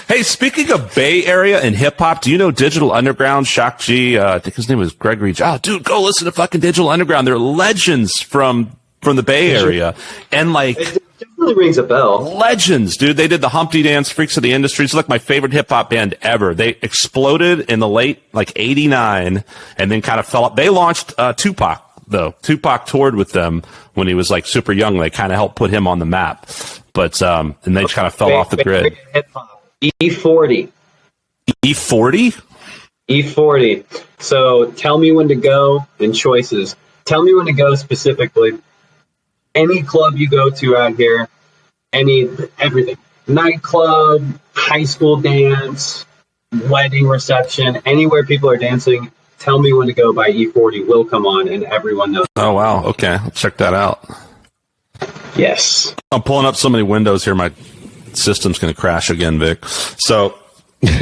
B: Hey, speaking of Bay Area and hip hop, do you know Digital Underground? Shock G, I think his name was Gregory. Oh, dude, go listen to fucking Digital Underground. They're legends from the Bay Area, and like
C: it definitely rings a bell.
B: Legends, dude. They did the Humpty Dance, Freaks of the Industry. It's like my favorite hip hop band ever. They exploded in the late like '89, and then kind of fell up. They launched Tupac. Though Tupac toured with them when he was like super young. They kind of helped put him on the map, but and they kind of fell off the grid.
C: E40.
B: E40?
C: E40. So tell me when to go and choices. Tell me when to go specifically. Any club you go to out here, everything. Nightclub, high school dance, wedding reception, anywhere people are dancing. Tell me when to go by E40 will come on, and everyone knows.
B: Oh, wow. Okay. I'll check that out.
C: Yes.
B: I'm pulling up so many windows here. My system's going to crash again, Vic. So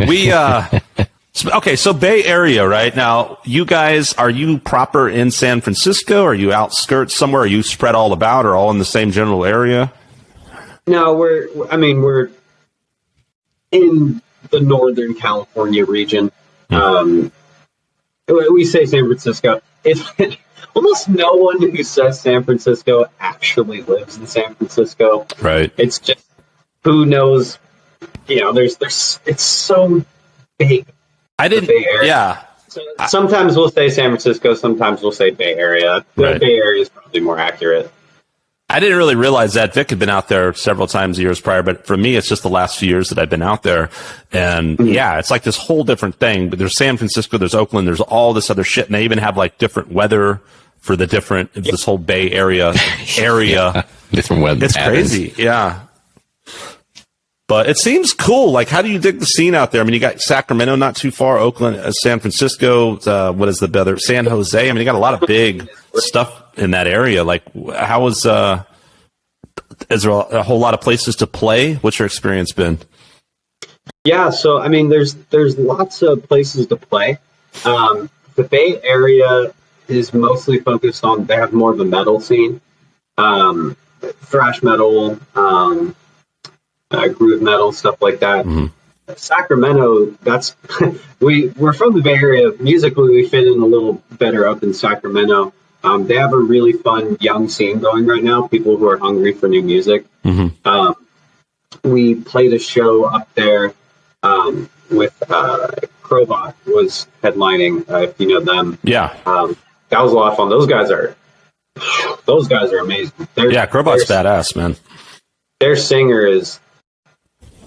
B: we, okay. So Bay Area, right? Now, you guys, are you proper in San Francisco? Are you outskirts somewhere? Are you spread all about or all in the same general area?
C: No, we're in the Northern California region. We say San Francisco. Almost no one who says San Francisco actually lives in San Francisco.
B: Right.
C: It's just who knows. You know, there's. It's so big.
B: I didn't.
C: Bay Area.
B: Yeah.
C: So sometimes we'll say San Francisco. Sometimes we'll say Bay Area. The
B: Right.
C: Bay Area is probably more accurate.
B: I didn't really realize that. Vic had been out there several times years prior, but for me, it's just the last few years that I've been out there. And yeah, it's like this whole different thing. But there's San Francisco, there's Oakland, there's all this other shit. And they even have like different weather for the different, this whole Bay Area.
D: Yeah, different weather.
B: It's
D: patterns.
B: crazy. Yeah. But it seems cool. Like, how do you dig the scene out there? I mean, you got Sacramento not too far, Oakland, San Francisco, what is the other, San Jose? I mean, you got a lot of big stuff in that area. Like, how was, is there a whole lot of places to play? What's your experience been?
C: Yeah, so I mean, there's lots of places to play. The Bay Area is mostly focused on. They have more of a metal scene, thrash metal, groove metal, stuff like that. Mm-hmm. Sacramento, that's we're from the Bay Area. Musically, we fit in a little better up in Sacramento. They have a really fun young scene going right now. People who are hungry for new music. Mm-hmm. We played a show up there with Crowbot was headlining. If you know them,
B: yeah,
C: that was a lot of fun. Those guys are amazing.
B: Crowbot's badass, man.
C: Their singer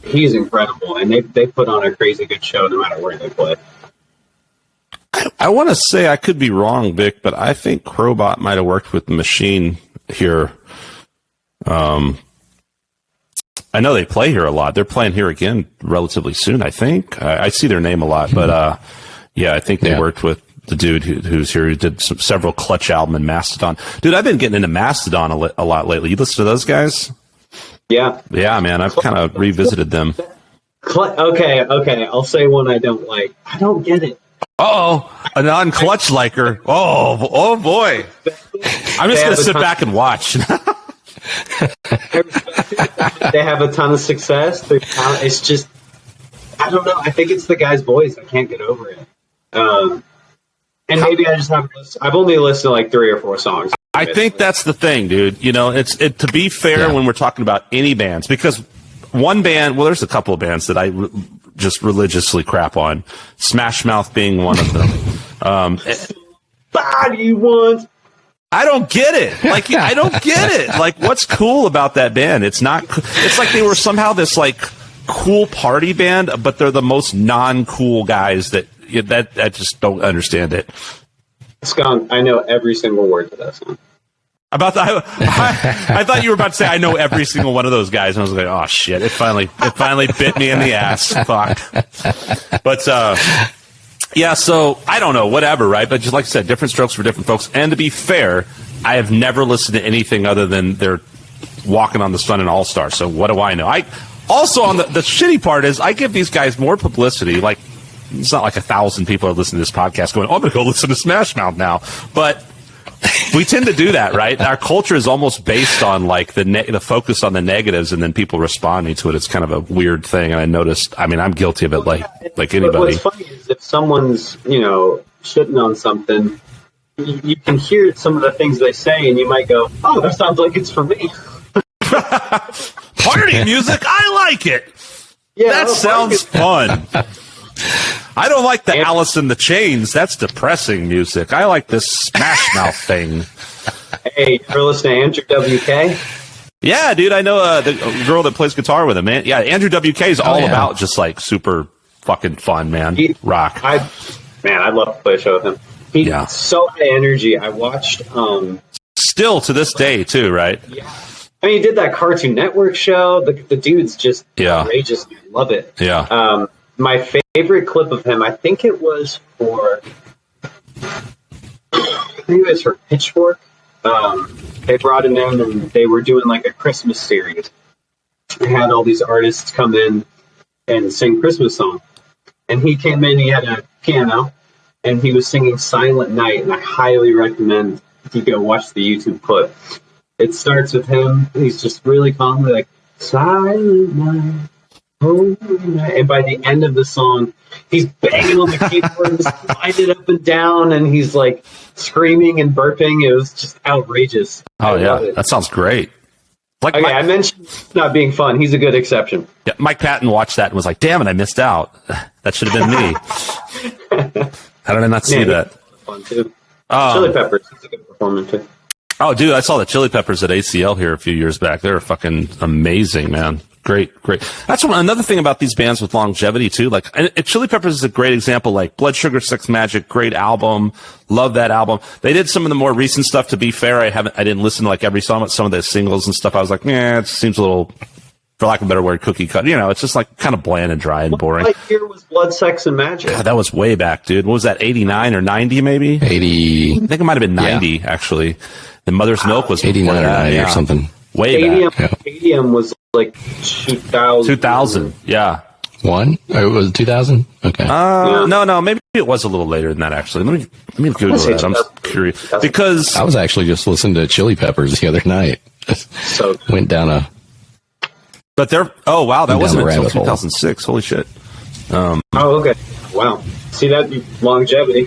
C: he's incredible, and they put on a crazy good show no matter where they play.
B: I want to say, I could be wrong, Vic, but I think Crowbot might have worked with the Machine here. I know they play here a lot. They're playing here again relatively soon, I think. I see their name a lot, but I think they worked with the dude who's here, who did several Clutch album and Mastodon. Dude, I've been getting into Mastodon a lot lately. You listen to those guys?
C: Yeah.
B: Yeah, man, I've kind of revisited them.
C: Okay, I'll say one I don't like. I don't get it.
B: Uh-oh, a non-Clutch liker. Oh boy. I'm just going to sit back and watch.
C: They have a ton of success. It's just, I don't know. I think it's the guy's voice. I can't get over it. And maybe I just I've only listened to like 3 or 4 songs.
B: I think that's the thing, dude. You know, to be fair when we're talking about any bands, because one band, well, there's a couple of bands that I just religiously crap on. Smash Mouth being one of them.
C: Body once.
B: I don't get it. Like, I don't get it. Like, what's cool about that band? It's not. It's like they were somehow this like cool party band, but they're the most non-cool guys that I just don't understand it.
C: Skunk, I know every single word to that song.
B: About that, I thought you were about to say I know every single one of those guys, and I was like, oh shit! It finally bit me in the ass. Fuck. But Yeah, so I don't know, whatever, right? But just like I said, different strokes for different folks. And to be fair, I have never listened to anything other than they're walking on the sun and All-Star. So what do I know? I also, on the shitty part is I give these guys more publicity. Like, it's not like 1,000 people are listening to this podcast going, oh, I'm going to go listen to Smash Mouth now. But we tend to do that, right? Our culture is almost based on like the focus on the negatives and then people responding to it. It's kind of a weird thing. And I noticed, I mean, I'm guilty of it like anybody.
C: What's funny is if someone's, shitting on something, you can hear some of the things they say and you might go, oh, that sounds like it's for me.
B: Party music, I like it.
C: Yeah,
B: that sounds fun. I don't like the Alice in the Chains. That's depressing music. I like this Smash Mouth thing.
C: Hey, you're listening to Andrew WK?
B: Yeah, dude, I know the girl that plays guitar with him, man. Yeah, Andrew WK is all about just like super fucking fun, man. Rock.
C: I'd love to play a show with him. He's so high energy. I watched...
B: Still to this day, too, right?
C: Yeah. I mean, he did that Cartoon Network show. The dude's just outrageous. I love it.
B: Yeah.
C: My favorite clip of him, I think it was for Pitchfork. They brought him in and they were doing like a Christmas series. They had all these artists come in and sing Christmas songs. And he came in, he had a piano, and he was singing Silent Night. And I highly recommend you go watch the YouTube clip. It starts with him. He's just really calmly like, Silent Night. And by the end of the song, he's banging on the keyboard and sliding up and down, and he's like screaming and burping. It was just outrageous.
B: Oh, yeah. That sounds great. Like
C: I mentioned not being fun. He's a good exception.
B: Yeah, Mike Patton watched that and was like, damn it, I missed out. That should have been me. How did I not see that?
C: Fun too. Chili Peppers. It's a good performance too.
B: Oh, dude, I saw the Chili Peppers at ACL here a few years back. They were fucking amazing, man. Great. That's another thing about these bands with longevity too. Like, and Chili Peppers is a great example. Like Blood Sugar Sex Magic, great album. Love that album. They did some of the more recent stuff. To be fair, I didn't listen to like every song, but some of the singles and stuff. I was like, it seems a little, for lack of a better word, cookie cut. It's just like kind of bland and dry and boring.
C: What year was Blood, Sex, and Magic?
B: God, that was way back, dude. What was that? 89 or 90 maybe?
D: 80.
B: I think it might have been 90 actually. And Mother's Milk was
D: 89 or 90 or something.
B: Way back.
C: Stadium was like 2000.
B: 2000, yeah.
D: One? Or it was 2000? Okay.
B: No, maybe it was a little later than that, actually. Let me Google that. I'm curious. Because
D: I was actually just listening to Chili Peppers the other night.
C: So
D: went down a...
B: But they're... Oh, wow, that wasn't until 2006. Holy shit.
C: okay. Wow. See that longevity.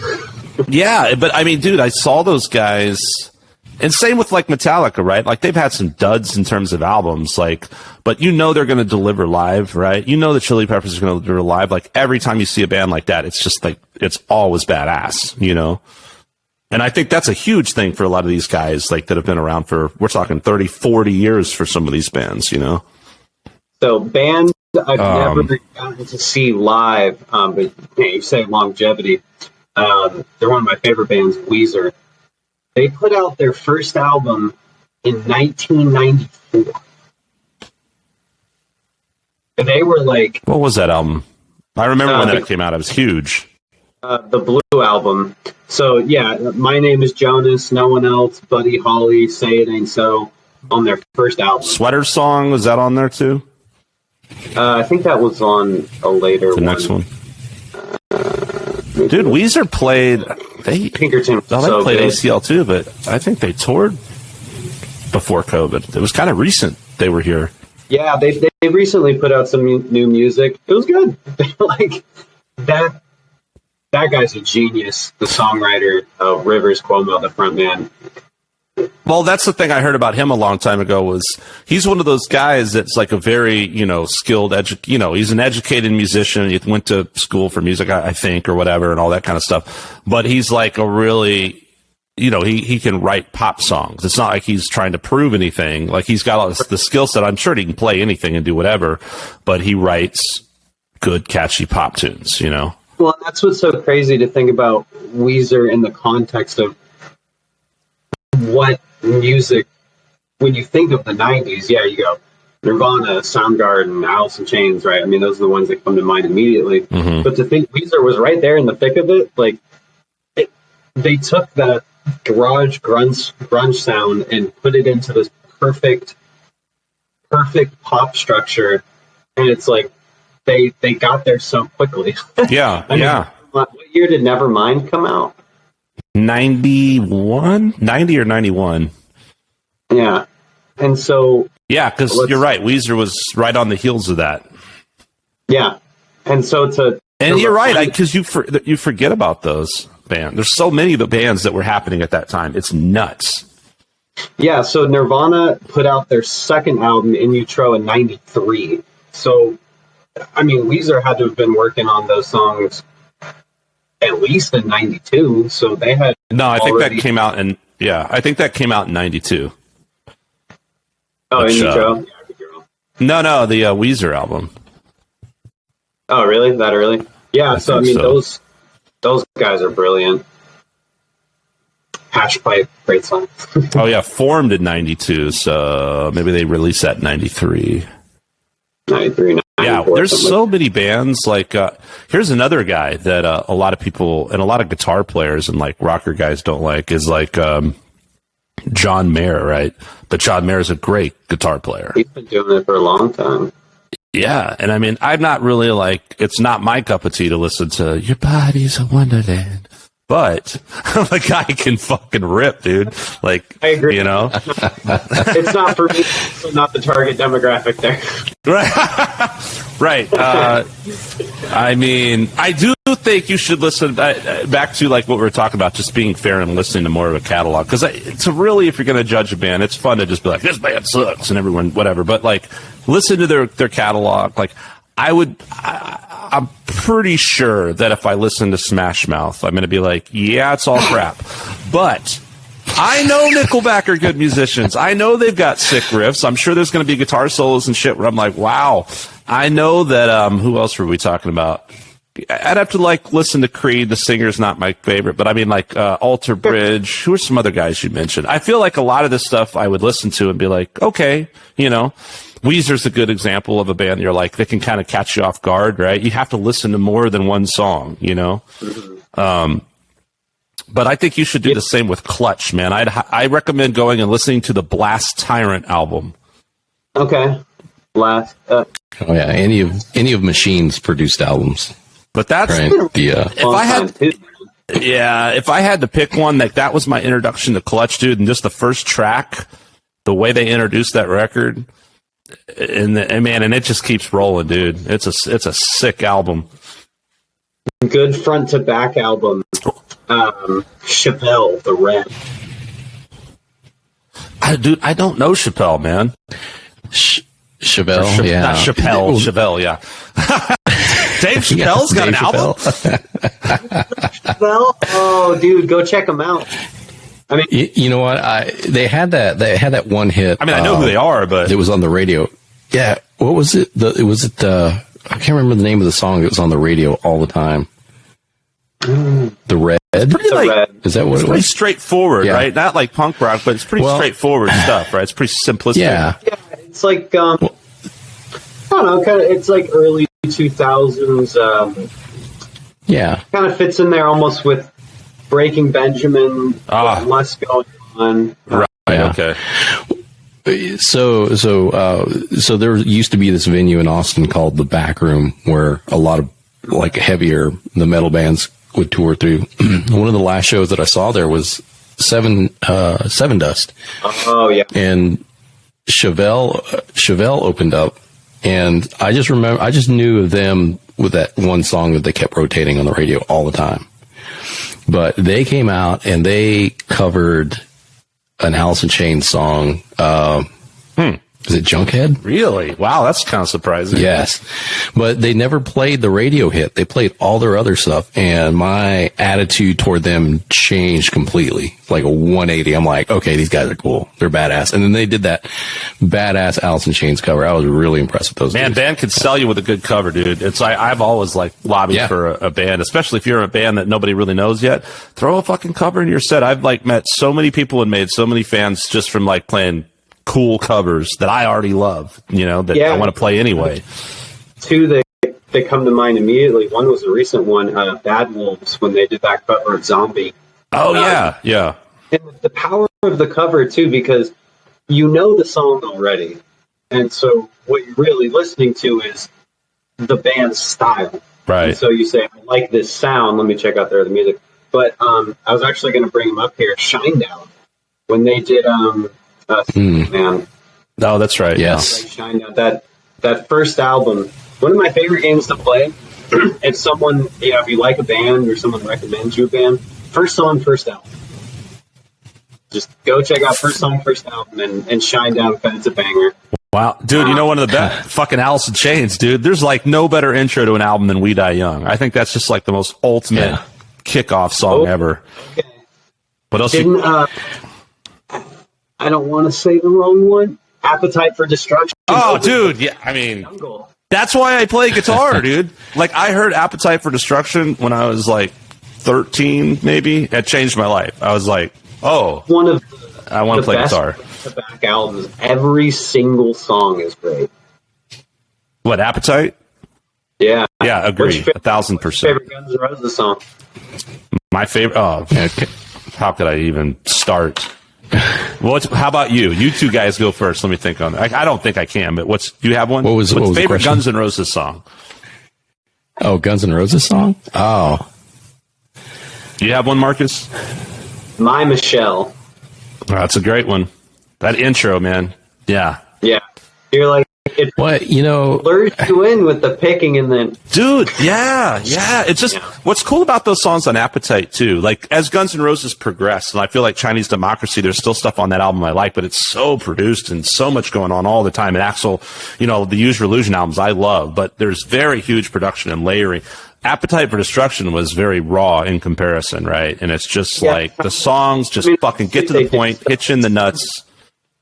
B: Yeah, but I mean, dude, I saw those guys... And same with like Metallica, right? Like they've had some duds in terms of albums, like, but they're going to deliver live, right? The Chili Peppers are going to deliver live. Like every time you see a band like that, it's just like, it's always badass, And I think that's a huge thing for a lot of these guys, like that have been around for, we're talking 30, 40 years for some of these bands,
C: So bands I've never gotten to see live, but you say longevity. They're one of my favorite bands, Weezer. They put out their first album in 1994. And they were like...
B: What was that album? I remember when that came out. It was huge.
C: The Blue album. So, yeah, My Name is Jonas, No One Else, Buddy Holly, Say It Ain't So, on their first album.
B: Sweater Song, was that on there too?
C: I think that was on a later one.
B: The next one. Dude, Weezer played...
C: Pinkerton.
B: They played ACL too, but I think they toured before COVID. It was kind of recent they were here.
C: Yeah, they recently put out some new music. It was good. Like that guy's a genius. The songwriter, Rivers Cuomo, the front man.
B: Well, that's the thing I heard about him a long time ago was he's one of those guys that's like a very, skilled, he's an educated musician. He went to school for music, I think, or whatever, and all that kind of stuff. But he's like a really, he can write pop songs. It's not like he's trying to prove anything. Like he's got all the skill set. I'm sure he can play anything and do whatever, but he writes good, catchy pop tunes,
C: Well, that's what's so crazy to think about Weezer in the context of what music, when you think of the 90s, you go, Nirvana, Soundgarden, Alice in Chains, right? I mean, those are the ones that come to mind immediately.
B: Mm-hmm.
C: But to think Weezer was right there in the thick of it, like, they took that garage grunge sound and put it into this perfect pop structure, and it's like they got there so quickly.
B: Yeah, yeah.
C: What year did Nevermind come out?
B: 91? 90 or 91?
C: Yeah. And so...
B: Yeah, because you're right. Weezer was right on the heels of that.
C: Yeah. And so
B: And you're right, because you forget about those bands. There's so many of the bands that were happening at that time. It's nuts.
C: Yeah, so Nirvana put out their second album, In Utero, in 93. So, I mean, Weezer had to have been working on those songs at least in 92, so they had...
B: No, I think that came out in... Yeah, I think that came out in 92.
C: Oh, In Utero?
B: No, the Weezer album.
C: Oh, really? That early? Yeah, so I mean, those guys are brilliant. Hash Pipe, great song.
B: Oh, yeah, formed in 92, so maybe they released that in 93.
C: 93,
B: yeah, there's so many bands. Like, here's another guy that a lot of people and a lot of guitar players and like rocker guys don't like is like John Mayer, right? But John Mayer is a great guitar player.
C: He's been doing it for a long time.
B: Yeah, and I mean, I'm not really like, it's not my cup of tea to listen to Your Body's a Wonderland. But the guy can fucking rip, dude. Like,
C: I agree.
B: You know?
C: It's not for me, so not the target demographic there.
B: Right. Right. I mean, I do think you should listen back to like what we were talking about, just being fair and listening to more of a catalog. Because it's really, if you're going to judge a band, it's fun to just be like, this band sucks and everyone, whatever. But like, listen to their catalog. Like, I'm pretty sure that if I listen to Smash Mouth, I'm going to be like, yeah, it's all crap. But I know Nickelback are good musicians. I know they've got sick riffs. I'm sure there's going to be guitar solos and shit where I'm like, wow. I know that, who else were we talking about? I'd have to like listen to Creed. The singer's not my favorite, but I mean like Alter Bridge. Who are some other guys you mentioned? I feel like a lot of this stuff I would listen to and be like, okay, you know. Weezer's a good example of a band you're like, they can kind of catch you off guard, right? You have to listen to more than one song, you know? But I think you should do the same with Clutch, man. I recommend going and listening to the Blast Tyrant album.
C: Okay. Blast.
D: Oh yeah, any of Machine's produced albums.
B: But that's
D: right.
B: If I had to pick one, that was my introduction to Clutch, dude, and just the first track, the way they introduced that record. And it just keeps rolling, dude. It's a sick album.
C: Good front to back album. Chappelle, The Red.
B: I don't know Chappelle, man.
D: Chevelle, yeah.
B: Not Chappelle, Chevelle, yeah. Dave Chappelle's got an album?
C: Chappelle? Oh, dude, go check him out. I mean,
D: you know what? They had that one hit.
B: I mean, I know who they are, but
D: it was on the radio. Yeah, what was it? I can't remember the name of the song. It was on the radio all the time. The Red.
C: Red.
D: Is that what it was?
B: Pretty straightforward,
D: yeah.
B: Right? Not like punk rock, but it's pretty straightforward stuff, right? It's pretty simplistic.
D: Yeah,
C: it's like I don't know. Kind of, it's like early 2000s.
D: Yeah,
C: kind of fits in there almost with Breaking Benjamin, less going on.
B: Right.
D: Yeah.
B: Okay.
D: So there used to be this venue in Austin called the Back Room where a lot of like the metal bands would tour through. One of the last shows that I saw there was Seven Dust.
C: Oh yeah.
D: And Chevelle opened up, and I just knew of them with that one song that they kept rotating on the radio all the time. But they came out and they covered an Alice in Chains song. Is it Junkhead?
B: Really? Wow, that's kind of surprising.
D: Yes. But they never played the radio hit. They played all their other stuff. And my attitude toward them changed completely. Like a 180. I'm like, okay, these guys are cool. They're badass. And then they did that badass Alice in Chains cover. I was really impressed with those.
B: Man, band could sell you with a good cover, dude. It's I've always like lobbied for a band, especially if you're a band that nobody really knows yet. Throw a fucking cover in your set. I've like met so many people and made so many fans just from like playing cool covers that I already love, that I want to play anyway.
C: Two that come to mind immediately. One was a recent one, Bad Wolves, when they did that cover of Zombie.
B: Oh, yeah.
C: And the power of the cover, too, because you know the song already. And so what you're really listening to is the band's style.
B: Right.
C: And so you say, I like this sound. Let me check out their other music. But I was actually going to bring them up here. Shinedown. When they did, man.
B: Oh, that's right.
D: Yes.
C: Shinedown. That first album, one of my favorite games to play, if someone, if you like a band or someone recommends you a band, first song, first album. Just go check out first song, first album, and Shinedown, it's a banger.
B: Wow. Dude, one of the best fucking Alice in Chains, dude. There's like no better intro to an album than We Die Young. I think that's just like the most ultimate kickoff song ever.
C: Okay.
B: What else?
C: I don't want to say the wrong one. Appetite for Destruction.
B: Oh, dude. Yeah. I mean, that's why I play guitar, dude. Like, I heard Appetite for Destruction when I was like 13, maybe. It changed my life. I was like, oh, I want to play guitar.
C: Back albums. Every single song is great.
B: What, Appetite?
C: Yeah.
B: Yeah, agree. 1,000%.
C: Favorite Guns N' Roses song?
B: My favorite. Oh, how could I even start? How about you? You two guys go first. Let me think on that. I don't think I can, but do you have one?
D: What's
B: favorite Guns N' Roses song?
D: Oh, Guns N' Roses song? Oh.
B: Do you have one, Marcus?
C: My Michelle.
B: Oh, that's a great one. That intro, man. Yeah.
C: Yeah. You're like, it lures you in with the picking and then.
B: Dude, yeah. It's just, what's cool about those songs on Appetite, too, like, as Guns N' Roses progress, and I feel like Chinese Democracy, there's still stuff on that album I like, but it's so produced and so much going on all the time. And Axl, the Use Your Illusion albums I love, but there's very huge production and layering. Appetite for Destruction was very raw in comparison, right? And it's just like, the songs just fucking get to the point, hit you in the nuts,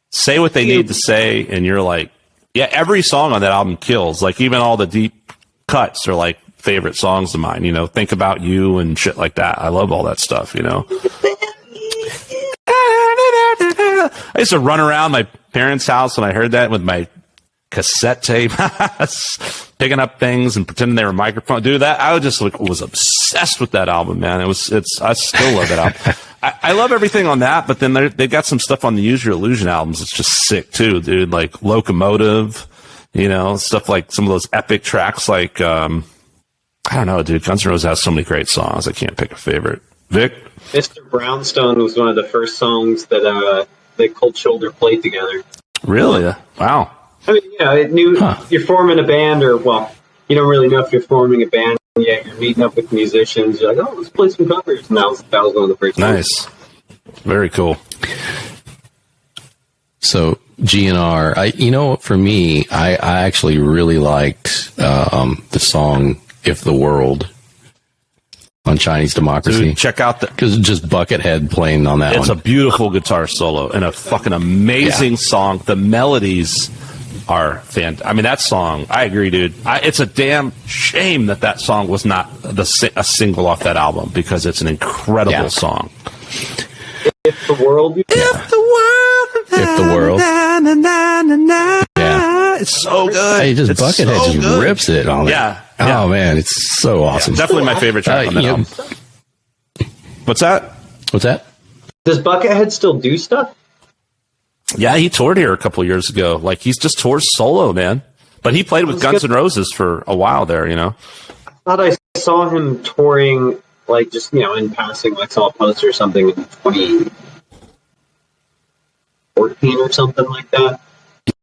B: say what they need to say, and you're like, yeah, every song on that album kills. Like, even all the deep cuts are like favorite songs of mine, Think About You and shit like that. I love all that stuff, I used to run around my parents' house when I heard that with my cassette tape, picking up things and pretending they were microphones. Dude, I just was obsessed with that album, man. I still love that album. I love everything on that, but then they got some stuff on the Use Your Illusion albums. It's just sick too, dude. Like Locomotive, stuff like some of those epic tracks. Like, I don't know, dude. Guns N' Roses has so many great songs. I can't pick a favorite. Vic?
C: Mr. Brownstone was one of the first songs that Cold Shoulder played together.
B: Really? Wow.
C: I mean, you're forming a band, or, you don't really know if you're forming a band yet. You're meeting up with musicians. You're like, oh, let's play some covers. And that was one of the first
B: Nice.
C: songs.
B: Very cool.
D: So, GNR, for me, I actually really liked the song If the World on Chinese Democracy.
B: Dude, check out
D: because just Buckethead playing on that one.
B: It's a beautiful guitar solo and a fucking amazing song. The melodies are fantastic. I mean, that song, I agree, dude. It's a damn shame that song was not a single off that album, because it's an incredible song.
C: If the world.
B: If the world.
D: Yeah.
B: It's so good.
D: Hey, Buckethead just rips it on it.
B: Yeah.
D: Oh, man, it's so awesome.
B: Yeah, definitely my favorite track on that album. What's that?
D: What's that?
C: Does Buckethead still do stuff?
B: Yeah, he toured here a couple of years ago. Like, he's just tours solo, man. But he played with Guns N' Roses for a while there,
C: I thought I saw him touring, like, just, in passing, like, saw a poster or something in 2014 or something like that.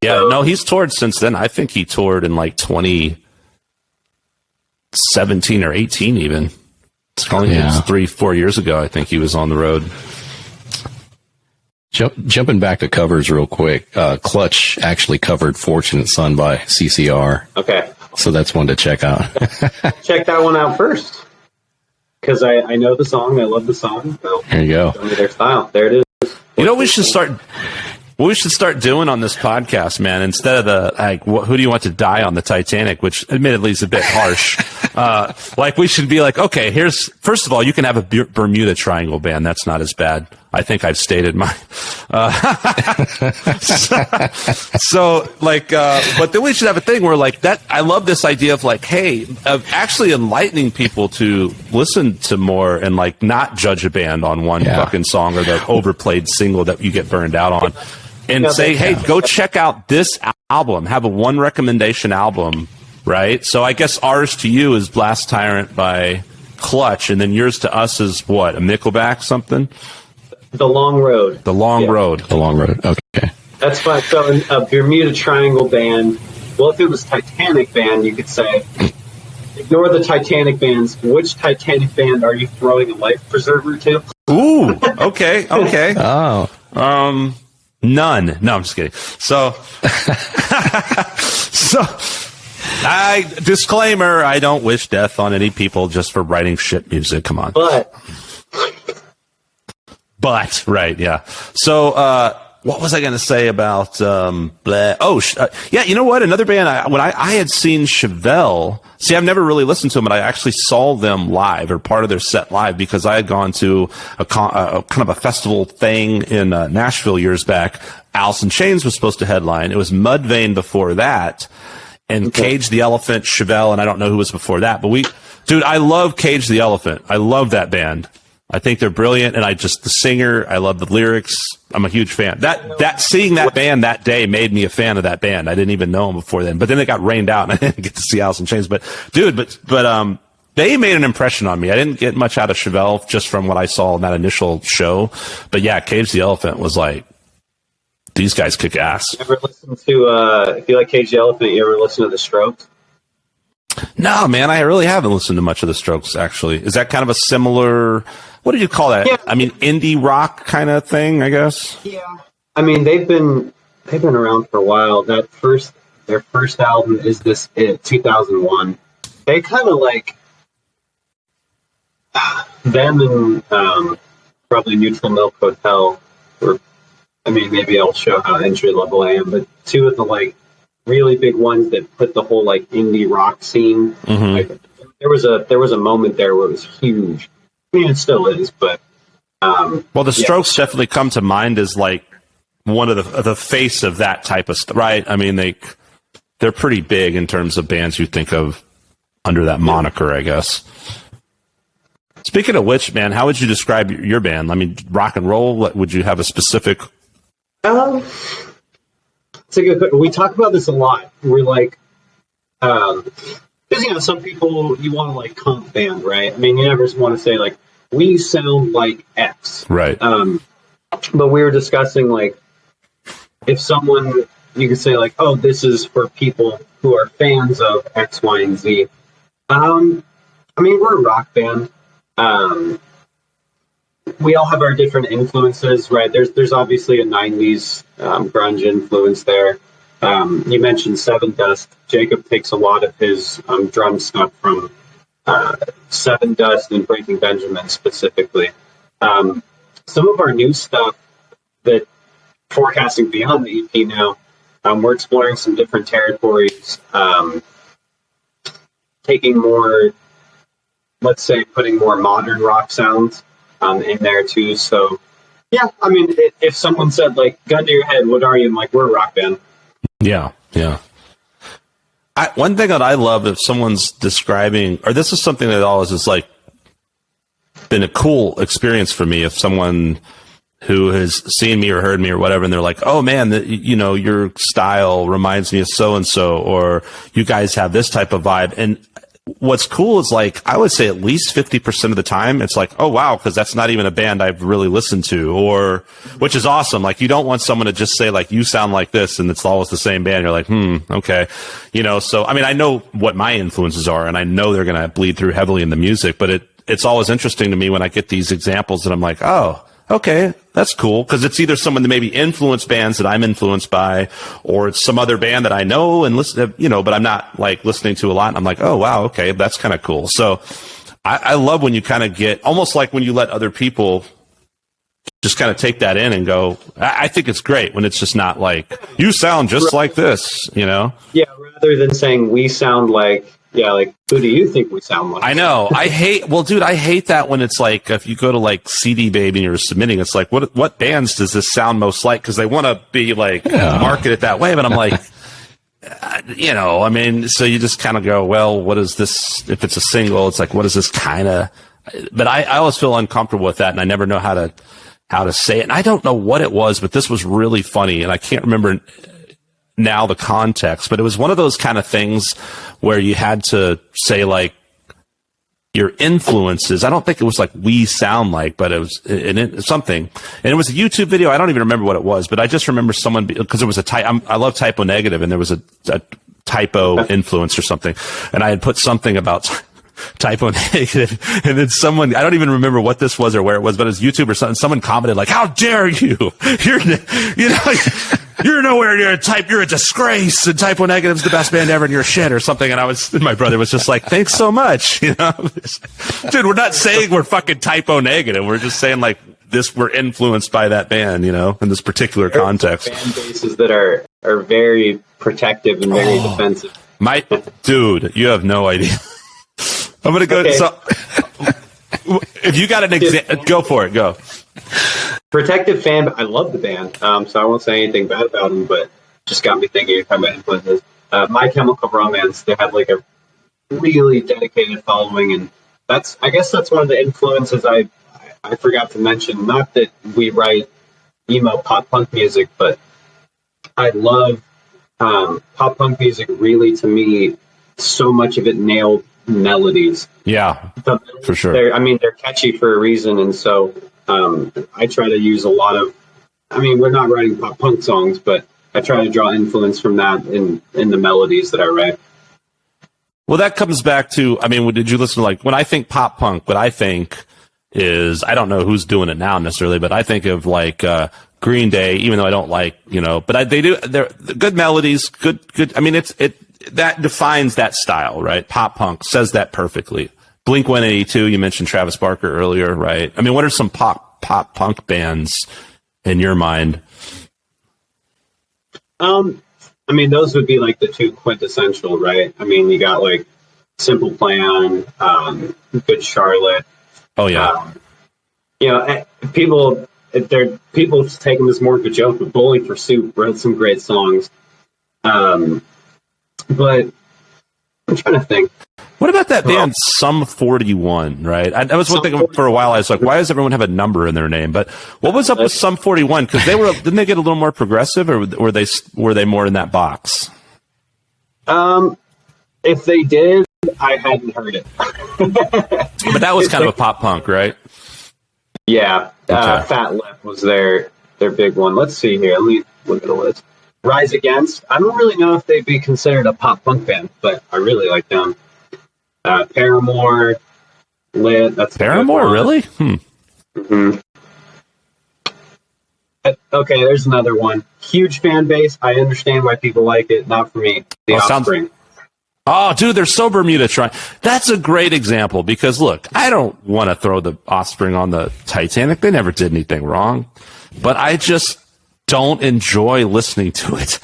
B: Yeah, no, he's toured since then. I think he toured in, like, 2017 or 18 even. It's only 3-4 years ago, I think he was on the road.
D: Jumping back to covers real quick, Clutch actually covered Fortunate Son by CCR.
C: Okay.
D: So that's one to check out.
C: Check that one out first. Because I know the song. I love the song. So
D: there you go.
C: Show me their style. There it is.
B: What we should start doing on this podcast, man, instead of who do you want to die on the Titanic, which admittedly is a bit harsh. We should be like, okay, first of all, you can have a Bermuda Triangle band. That's not as bad. I think I've stated mine. So like, but then we should have a thing where like that. I love this idea of like, hey, of actually enlightening people to listen to more and like not judge a band on one fucking song or the overplayed single that you get burned out on, and say, hey, go check out this album. Have a one recommendation album, right? So I guess ours to you is Blast Tyrant by Clutch, and then yours to us is what, a Nickelback something?
C: The Long Road.
B: The Long Road.
D: The Long Road. Okay.
C: That's fine. So a Bermuda Triangle band. Well, if it was Titanic band, you could say, ignore the Titanic bands. Which Titanic band are you throwing a life preserver to?
B: Ooh. Okay. Okay.
D: Oh.
B: None. No, I'm just kidding. So, disclaimer, I don't wish death on any people just for writing shit music. Come on. But, right, yeah. So, what was I going to say about, yeah, you know what? Another band, when I had seen Chevelle, see, I've never really listened to them, but I actually saw them live, or part of their set live, because I had gone to a kind of a festival thing in Nashville years back. Alice in Chains was supposed to headline. It was Mudvayne before that, and Cage the Elephant, Chevelle, and I don't know who was before that, but dude, I love Cage the Elephant. I love that band. I think they're brilliant, and the singer, I love the lyrics. I'm a huge fan. Seeing that band that day made me a fan of that band. I didn't even know them before then, but then it got rained out, and I didn't get to see Alice in Chains. But dude, they made an impression on me. I didn't get much out of Chevelle just from what I saw in that initial show, but yeah, Cage the Elephant was like, these guys kick ass.
C: You ever listen to, if you like Cage the Elephant, you ever listen to The Strokes?
B: No, man, I really haven't listened to much of the Strokes, actually. Is that kind of a similar, what did you call that?
C: Yeah.
B: I mean, indie rock kind of thing, I guess?
C: Yeah. I mean, they've been around for a while. Their first album is 2001. They kind of like them and probably Neutral Milk Hotel were, I mean, maybe I'll show how entry level I am, but two of the like really big ones that put the whole like indie rock scene.
B: Mm-hmm.
C: Like, there was a moment there where it was huge. I mean, it still is, but
B: well, the Strokes definitely come to mind as like one of the face of that type of stuff, right? I mean, they're pretty big in terms of bands you think of under that moniker, I guess. Speaking of which, man, how would you describe your band? I mean, rock and roll. Would you have a specific?
C: It's a good question. We talk about this a lot. We're like, because some people you want to like comp band, right? I mean, you never want to say like we sound like X,
B: right?
C: But we were discussing like if someone you could say like, oh, this is for people who are fans of X, Y, and Z. I mean, we're a rock band. We all have our different influences, right? There's obviously a 90s grunge influence there. You mentioned Seven Dust. Jacob takes a lot of his drum stuff from Seven Dust and Breaking Benjamin specifically. Some of our new stuff that forecasting beyond the EP now, we're exploring some different territories, taking more, let's say, putting more modern rock sounds in there too. So, yeah, I mean, if someone said, like, gun to your head, what are you? I'm like, we're a rock band.
B: Yeah, yeah. One thing that I love if someone's describing, or this is something that always is like been a cool experience for me, if someone who has seen me or heard me or whatever, and they're like, oh man, your style reminds me of so-and-so, or you guys have this type of vibe. And what's cool is like, I would say at least 50% of the time, it's like, oh wow, because that's not even a band I've really listened to, or, which is awesome. Like, you don't want someone to just say like, you sound like this, and it's always the same band. You're like, okay. So, I mean, I know what my influences are, and I know they're going to bleed through heavily in the music, but it's always interesting to me when I get these examples and I'm like, oh, okay, that's cool, because it's either someone that maybe influenced bands that I'm influenced by, or it's some other band that I know and listen, but I'm not like listening to a lot. And I'm like, oh wow, okay, that's kind of cool. So I love when you kind of get almost like when you let other people just kind of take that in and go. I think it's great when it's just not like you sound just like this,
C: Yeah, rather than saying we sound like Yeah, like, who do you think we sound like?
B: I know. I hate that when it's like, if you go to like CD Baby and you're submitting, it's like, what bands does this sound most like? Because they want to be like, market it that way. But I'm like, I mean, so you just kind of go, well, what is this? If it's a single, it's like, what is this kind of? But I always feel uncomfortable with that, and I never know how to say it. And I don't know what it was, but this was really funny, and I can't remember now the context, but it was one of those kind of things where you had to say like your influences. I don't think it was like we sound like, but it was something, and it was a YouTube video. I don't even remember what it was, but I just remember someone, because it was I love Typo Negative, and there was a typo influence or something, and I had put something about Typo Negative, and then someone, I don't even remember what this was or where it was, but it was YouTube or something. Someone commented like, "How dare you? You're nowhere near a type. You're a disgrace. And Typo Negative's the best band ever, and you're shit," or something. And my brother was just like, "Thanks so much." Dude, we're not saying we're fucking Typo Negative. We're just saying like this. We're influenced by that band, in this particular context.
C: Fan bases that are very protective and very defensive.
B: Dude, you have no idea. I'm gonna go. Okay. So, if you got an example, go for it. Go.
C: Protective fan. I love the band, so I won't say anything bad about them. But just got me thinking. You're talking about influences. My Chemical Romance. They had like a really dedicated following, and I guess that's one of the influences I forgot to mention. Not that we write emo pop punk music, but I love pop punk music. Really, to me, so much of it nailed melodies.
B: Yeah, for sure.
C: They're catchy for a reason, and so I try to use a lot of. We're not writing pop punk songs, but I try to draw influence from that in the melodies that I write.
B: Well, that comes back to, did you listen to, like, when I think pop punk, what I think is, I don't know who's doing it now necessarily, but I think of like Green Day, even though I don't like, but they're good melodies, good. That defines that style, right? Pop punk says that perfectly. Blink-182, you mentioned Travis Barker earlier, right? What are some pop punk bands in your mind?
C: Those would be like the two quintessential, right? You got like Simple Plan, Good Charlotte.
B: Oh yeah.
C: People taking this more of a joke, but Bowling for Soup wrote some great songs. But I'm trying to think.
B: What about that band Sum 41, right? I was thinking for a while, I was like, why does everyone have a number in their name? But what was up with Sum 41? Because didn't they get a little more progressive, or were they more in that box?
C: If they did, I hadn't heard it.
B: But that was kind of a pop punk, right?
C: Yeah.
B: Okay.
C: Fat Lip was their big one. Let's see here. Let me look at the list. Rise Against. I don't really know if they'd be considered a pop punk band, but I really like them. Paramore, Lit. That's
B: Paramore, really?
C: Mm-hmm. Okay, there's another one. Huge fan base. I understand why people like it. Not for me. The Offspring.
B: Oh, dude, they're so Bermuda Triangle. That's a great example because, look, I don't want to throw the Offspring on the Titanic. They never did anything wrong. But I just don't enjoy listening to it.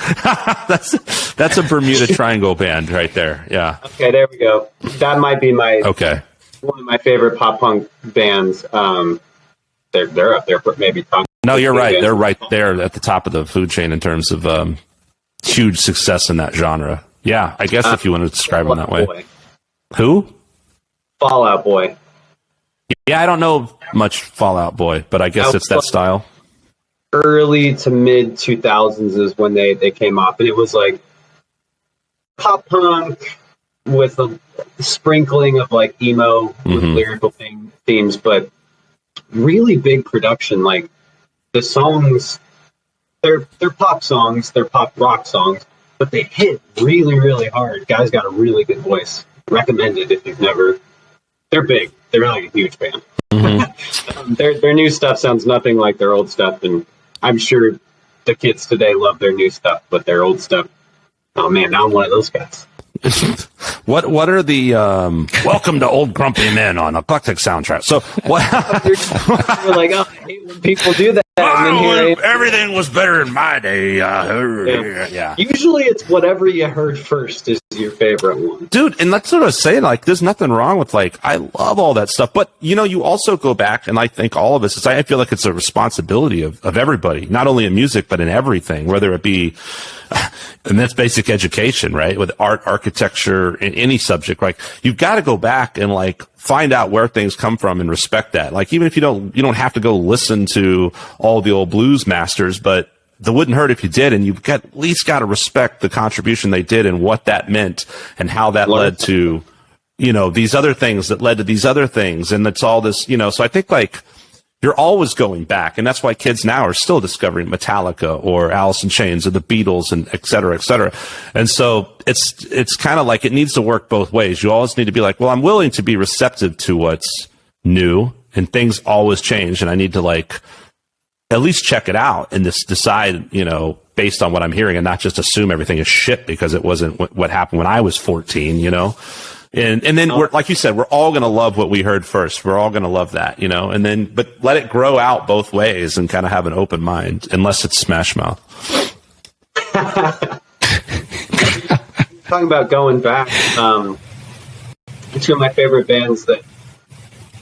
B: That's a Bermuda Triangle band right there. Yeah.
C: Okay, there we go. That might be one of my favorite pop punk bands. They're up there, maybe top.
B: No, you're right. They're right there at the top of the food chain in terms of huge success in that genre. Yeah, I guess if you want to describe them that way.
C: Boy.
B: Who?
C: Fall Out Boy.
B: Yeah, I don't know much Fall Out Boy, but I guess it's that style.
C: Early to mid 2000s is when they came off, and it was like pop punk with a sprinkling of like emo with lyrical themes, but really big production. Like the songs, they're pop songs, they're pop rock songs, but they hit really, really hard. Guy's got a really good voice. Recommended if you've never. They're big. They're like a huge band. Their new stuff sounds nothing like their old stuff, and I'm sure the kids today love their new stuff, but their old stuff, oh man, now I'm one of those guys.
B: What are the welcome to Old Grumpy Men on Eclectic Soundtrax? So what?
C: You're like, oh, I hate when people do that.
B: Everything was better in my day. Yeah.
C: Usually, it's whatever you heard first is your favorite one?
B: Dude, and that's what I was saying. Like, there's nothing wrong with, like, I love all that stuff. But, you know, you also go back, and I think all of us, I feel like it's a responsibility of everybody, not only in music, but in everything, whether it be, and that's basic education, right? With art, architecture, in any subject, like, you've got to go back and, like, find out where things come from and respect that. Like, even if you don't have to go listen to all the old blues masters, but that wouldn't hurt if you did, and you've at least got to respect the contribution they did and what that meant and how that led to, you know, these other things that led to these other things. And it's all this, you know, so I think, like, you're always going back, and that's why kids now are still discovering Metallica or Alice in Chains or the Beatles and et cetera, et cetera. And so it's kind of like it needs to work both ways. You always need to be like, well, I'm willing to be receptive to what's new, and things always change, and I need to, like, at least check it out and just decide, you know, based on what I'm hearing, and not just assume everything is shit because it wasn't what happened when I was 14, you know? And then we're, like you said, we're all going to love what we heard first. We're all going to love that, you know, and then, but let it grow out both ways and kind of have an open mind, unless it's Smash Mouth.
C: Talking about going back, two of my favorite bands that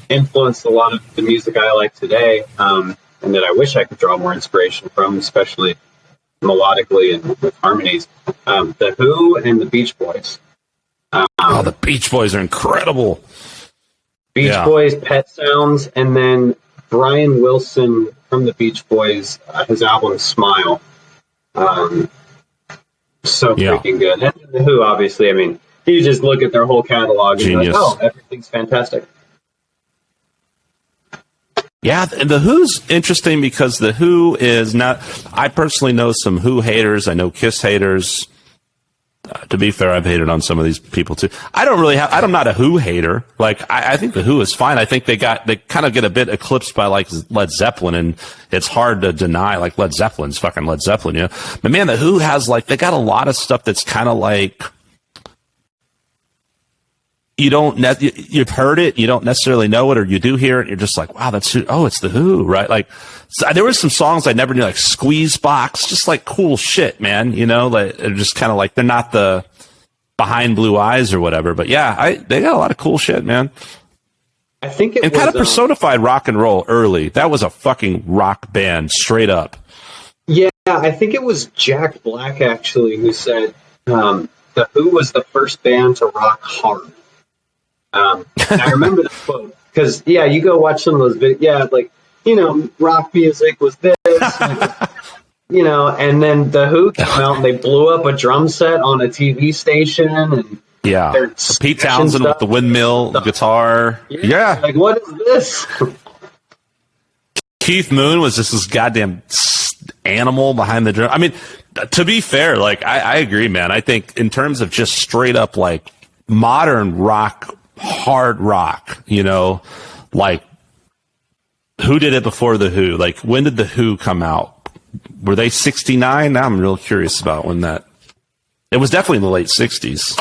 C: influenced a lot of the music I like today, and that I wish I could draw more inspiration from, especially melodically and with harmonies. The Who and the Beach Boys.
B: The Beach Boys are incredible.
C: Beach Boys, Pet Sounds, and then Brian Wilson from the Beach Boys, his album Smile. So freaking good. And the Who, obviously, I mean, you just look at their whole catalog and you're like, oh, everything's fantastic.
B: Yeah, the Who's interesting because the Who is not. I personally know some Who haters. I know Kiss haters. To be fair, I've hated on some of these people too. I'm not a Who hater. Like, I think the Who is fine. I think they kind of get a bit eclipsed by, like, Led Zeppelin, and it's hard to deny, like, Led Zeppelin's fucking Led Zeppelin, you know? But man, the Who has, like, they got a lot of stuff that's kind of like, you've heard it, you don't necessarily know it, or you do hear it, and you're just like, wow, it's the Who, right? Like, so there were some songs I never knew, like Squeeze Box, just like cool shit, man, you know, like, they're just kind of like, they're not the Behind Blue Eyes or whatever, but yeah, they got a lot of cool shit, man.
C: I think it
B: kind of personified rock and roll early. That was a fucking rock band, straight up.
C: Yeah, I think it was Jack Black, actually, who said the Who was the first band to rock hard. I remember the quote because you go watch some of those videos. Like, you know, rock music was this, you know, and then the Who came out and they blew up a drum set on a TV station, and
B: Pete Townsend with the windmill guitar. Yeah,
C: like, what is this?
B: Keith Moon was just this goddamn animal behind the drum. I mean, to be fair, like, I agree, man. I think in terms of just straight up, like, modern rock, hard rock, you know, like, who did it before the Who? Like, when did the Who come out? Were they 69? Now I'm real curious about when that. It was definitely in the late 60s.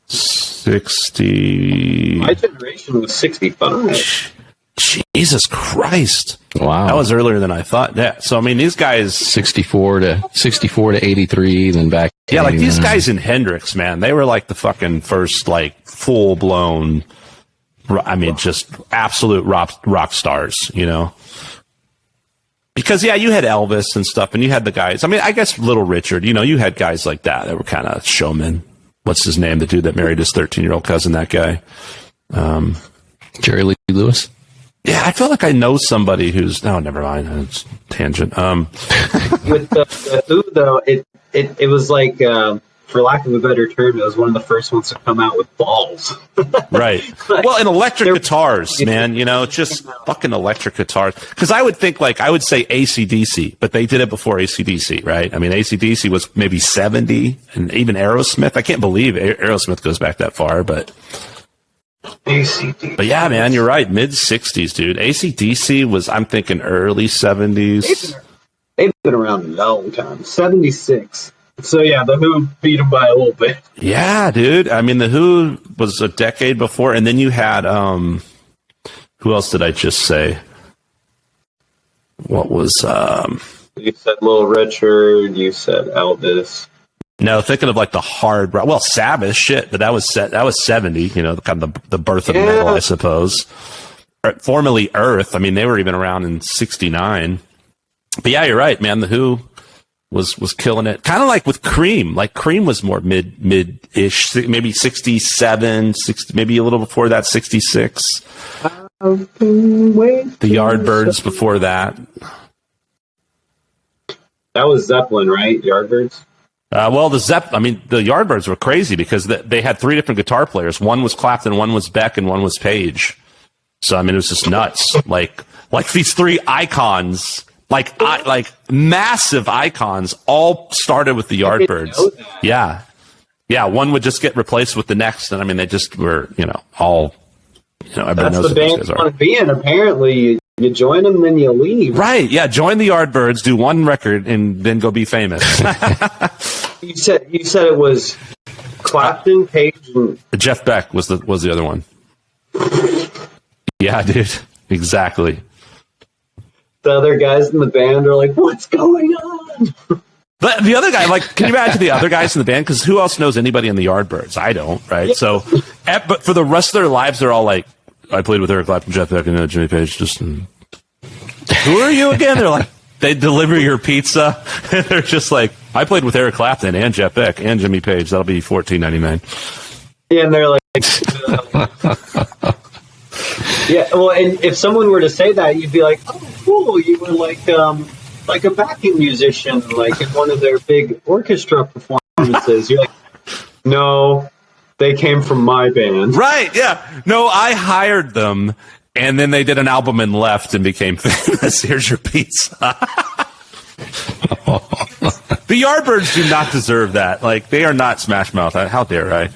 B: 60.
C: My generation was 65.
B: Jesus Christ.
D: Wow.
B: That was earlier than I thought. Yeah. So, I mean, these guys.
D: 64 to 83, then back.
B: Yeah, like these guys in Hendrix, man, they were like the fucking first, like, full blown, I mean, just absolute rock stars, you know? Because, you had Elvis and stuff, and you had the guys. I mean, I guess Little Richard, you know, you had guys like that were kind of showmen. What's his name? The dude that married his 13-year-old cousin, that guy.
D: Jerry Lee Lewis?
B: Yeah, I feel like I know somebody who's. No, never mind. It's tangent.
C: With the Who, though, it was like, for lack of a better term, it was one of the first ones to come out with balls.
B: Right. Well, and electric guitars, man. You know, just fucking electric guitars. Because I would think, like, I would say AC/DC, but they did it before AC/DC, right? I mean, AC/DC was maybe 70, and even Aerosmith. I can't believe Aerosmith goes back that far, but.
C: AC/DC.
B: But yeah, man, you're right. Mid 60s, dude. AC/DC was, I'm thinking, early 70s.
C: They've been around a long time. 76. So yeah, the Who beat them by a little bit.
B: Yeah, dude. I mean, the Who was a decade before, and then you had who else did I just say? What was
C: You said Little Richard. You said Elvis.
B: No, thinking of like the hard rock. Well, Sabbath, shit, but that was 70. You know, kind of the birth of metal, I suppose. Formerly Earth. I mean, they were even around in '69. But yeah, you're right, man. The Who was killing it. Kind of like with Cream. Like Cream was more mid-ish, maybe 67, 60, maybe a little before that, 66. The Yardbirds before that.
C: That was Zeppelin, right? Yardbirds?
B: Well, the Yardbirds were crazy because they had three different guitar players. One was Clapton, one was Beck, and one was Page. So, I mean, it was just nuts. Like these three icons, like massive icons, all started with the Yardbirds. Yeah. Yeah, one would just get replaced with the next. And, I mean, they just were, all, everybody knows
C: what those guys are. That's the band you want to be in, apparently. You join them, then you leave.
B: Right, yeah, join the Yardbirds, do one record, and then go be famous.
C: You said it was Clapton, Page, and
B: Jeff Beck was the other one. Yeah, dude, exactly.
C: The other guys in the band are like, "What's going on?"
B: But the other guy, can you imagine the other guys in the band? Because who else knows anybody in the Yardbirds? I don't, right? Yeah. So, but for the rest of their lives, they're all like, I played with Eric Clapton, Jeff Beck, and Jimmy Page. Who are you again? They're like, they deliver your pizza, and they're just like, I played with Eric Clapton and Jeff Beck and Jimmy Page. That'll be $14.99.
C: Yeah, and they're like, yeah. Well, and if someone were to say that, you'd be like, oh, cool. You were like a backing musician, like in one of their big orchestra performances. You're like, no. They came from my band. Right, yeah. No, I hired them, and then they did an album and left and became famous. Here's your pizza. The Yardbirds do not deserve that. Like, they are not Smash Mouth. How dare I?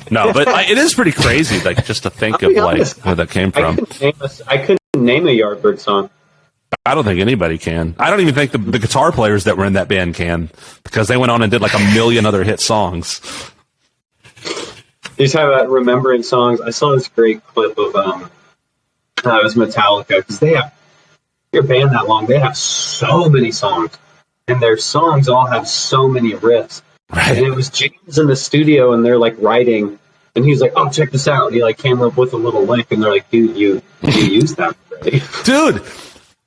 C: No, but it is pretty crazy, like, just to think of, honest, where that came from. I couldn't name a Yardbird song. I don't think anybody can. I don't even think the guitar players that were in that band can, because they went on and did, like, a million other hit songs. You talk about remembering songs. I saw this great clip of it was Metallica, because your band that long, they have so many songs, and their songs all have so many riffs. Right. And it was James in the studio, and they're like writing, and he's like, "Oh, check this out." And he came up with a little link, and they're like, "Dude, you used that already." Dude.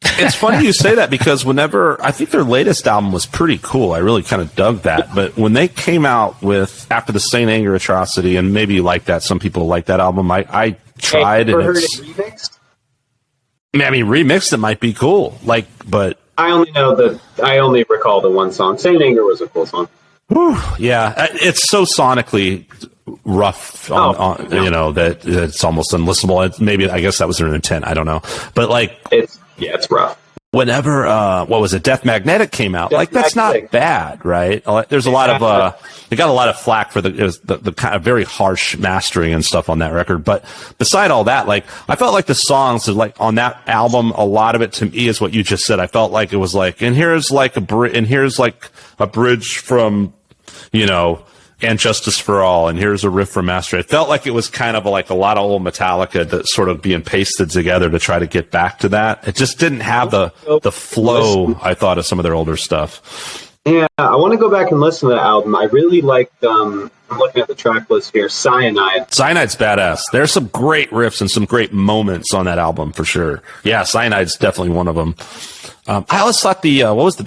C: It's funny you say that, because I think their latest album was pretty cool. I really kind of dug that. But when they came out after the Saint Anger Atrocity, and maybe you like that, some people like that album, I tried. Hey, heard it remixed? I mean, remixed, it might be cool. But I only recall the one song. Saint Anger was a cool song. Whew, yeah, it's so sonically rough, that it's almost unlistenable. Maybe, I guess that was their intent. I don't know. But it's rough. Whenever, what was it, Death Magnetic came out, that's not bad, right? There's a lot of, they got a lot of flack for the kind of very harsh mastering and stuff on that record. But beside all that, I felt like the songs, on that album, a lot of it to me is what you just said. I felt like it was and here's a bridge from, and Justice for All, and here's a riff from Master. It felt like it was kind of a lot of old Metallica that sort of being pasted together to try to get back to that. It just didn't have the flow, I thought, of some of their older stuff. Yeah, I want to go back and listen to that album. I really liked, I'm looking at the track list here, Cyanide. Cyanide's badass. There's some great riffs and some great moments on that album, for sure. Yeah, Cyanide's definitely one of them. I always thought what was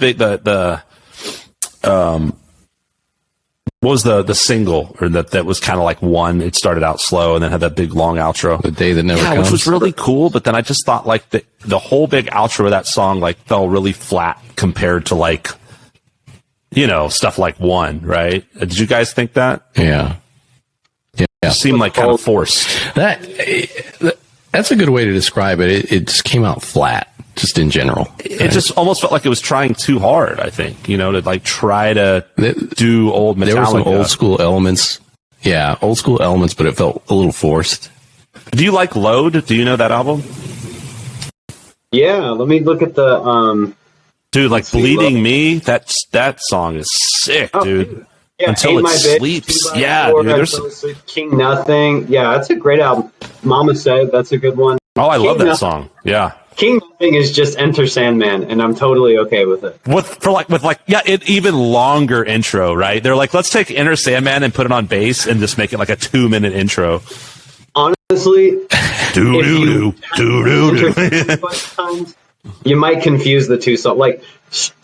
C: what was the single, or that was kind of one? It started out slow and then had that big long outro. The Day That Never Comes. Which was really cool. But then I just thought the whole big outro of that song fell really flat compared to stuff like One, right? Did you guys think that? Yeah. Yeah. It seemed kind of forced. That's a good way to describe it. It just came out flat. Just in general. It just almost felt like it was trying too hard, I think, to try to do old Metallica. There were some old school elements. Yeah, old school elements, but it felt a little forced. Do you like Load? Do you know that album? Yeah, let me look at the... Dude, Bleeding Me, that song is sick, dude. Yeah, Until It Sleeps. Yeah, dude. There's King Nothing. Yeah, that's a great album. Mama Said, that's a good one. Oh, I love that song. Yeah. King Nothing is just Enter Sandman, and I'm totally okay with it.
B: Even longer intro, right? They're like, let's take Enter Sandman and put it on bass and just make it like a 2-minute intro.
C: Honestly,
B: do.
C: You might confuse the two songs. Like,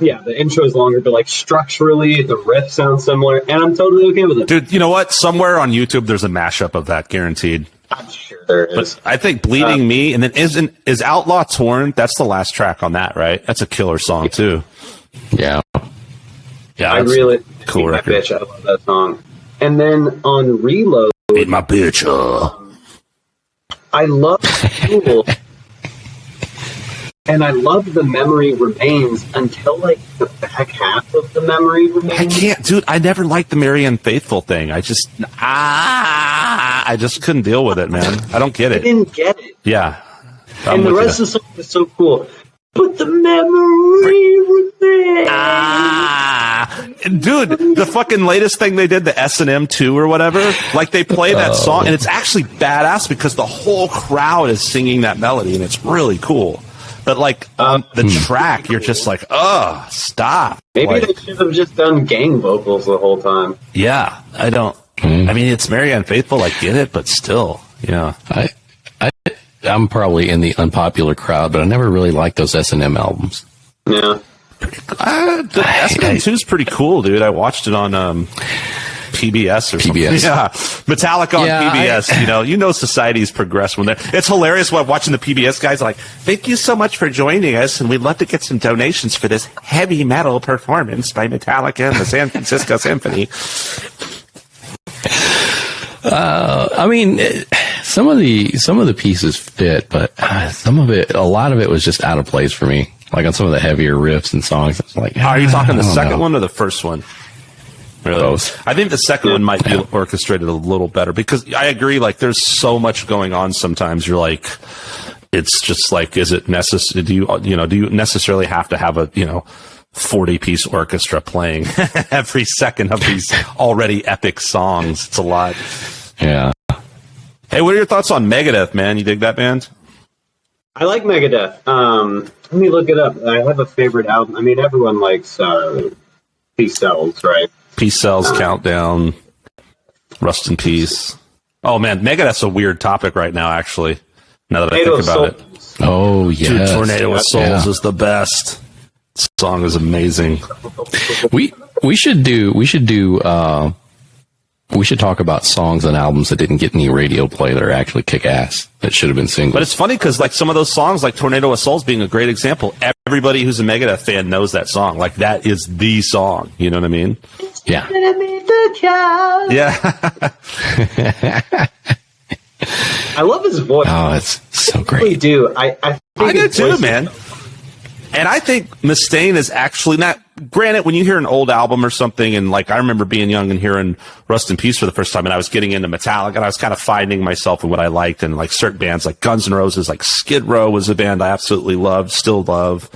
C: yeah, the intro is longer, but like structurally, the riff sounds similar, and I'm totally okay with it.
B: Dude, you know what? Somewhere on YouTube, there's a mashup of that, guaranteed.
C: I'm sure there is.
B: But I think Bleeding Me, and then is Outlaw Torn? That's the last track on that, right? That's a killer song too.
D: Yeah.
B: Yeah,
C: I really
B: cool
C: Beat My
B: record.
C: Bitch. I love that song. And then on Reload,
B: Beat My Bitch.
C: I love Tool, and I love The Memory Remains until like the back half of The Memory Remains.
B: I can't, dude. I never liked the Marianne Faithful thing. I just couldn't deal with it, man. I don't get
C: I
B: it.
C: didn't get it.
B: Yeah.
C: And the rest of the song is so cool. But the memory remains.
B: Dude, the fucking latest thing they did, the S&M 2 or whatever, like they play that song and it's actually badass because the whole crowd is singing that melody and it's really cool. But like on the track, you're just like, oh, stop.
C: Maybe
B: like,
C: they should have just done gang vocals the whole time.
B: Yeah, I don't. I mean, it's Marianne Faithful, I get it, but still, you know.
D: I'm probably in the unpopular crowd, but I never really liked those S&M albums.
C: Yeah.
B: The S&M 2 is pretty cool, dude. I watched it on PBS or something.
D: PBS.
B: Yeah, Metallica on PBS. You know, society's progressed when they're. It's hilarious watching the PBS guys like, thank you so much for joining us, and we'd love to get some donations for this heavy metal performance by Metallica and the San Francisco Symphony.
D: I mean, some of the pieces fit, but a lot of it was just out of place for me. Like on some of the heavier riffs and songs, it's like.
B: Are you talking the second one or the first one? Really?
D: Both.
B: I think the second one might be orchestrated a little better because I agree. Like, there's so much going on. Sometimes you're like, it's just like, is it necessary? Do you necessarily have to have a 40-piece orchestra playing every second of these already epic songs? It's a lot.
D: Yeah.
B: Hey, what are your thoughts on Megadeth, man? You dig that band?
C: I like Megadeth. Let me look it up. I have a favorite album. I mean, everyone likes Peace Cells, right?
B: Peace Cells, Countdown, Rust in Peace. Oh, man, Megadeth's a weird topic right now, actually, now that I think about it.
D: Oh, yeah.
B: Dude, Tornado of Souls is the best. This song is amazing.
D: We should talk about songs and albums that didn't get any radio play that are actually kick ass that should have been singles.
B: But it's funny because like some of those songs, like Tornado of Souls being a great example, everybody who's a Megadeth fan knows that song. Like that is the song. You know what I mean?
D: Yeah.
B: Yeah.
C: I love his voice.
D: Oh, it's so
C: I
D: great.
C: really do. I think
B: do
C: his
B: too,
C: voice-
B: man. And I think Mustaine is actually not. Granted, when you hear an old album or something, and like I remember being young and hearing Rust in Peace for the first time, and I was getting into Metallica, and I was kind of finding myself in what I liked, and like certain bands like Guns N' Roses, like Skid Row was a band I absolutely loved, still love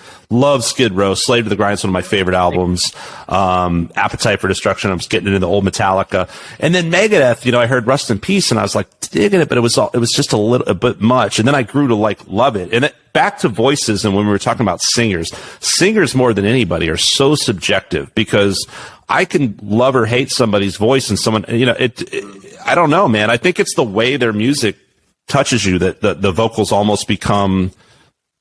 B: Skid Row. Slave to the Grind is one of my favorite albums. Appetite for Destruction, I was getting into the old Metallica, and then Megadeth. I heard Rust in Peace, and I was like digging it, but it was just a bit much, and then I grew to like love it. And back to voices, and when we were talking about singers more than anybody are so subjective because I can love or hate somebody's voice and someone, I don't know, man. I think it's the way their music touches you that the vocals almost become,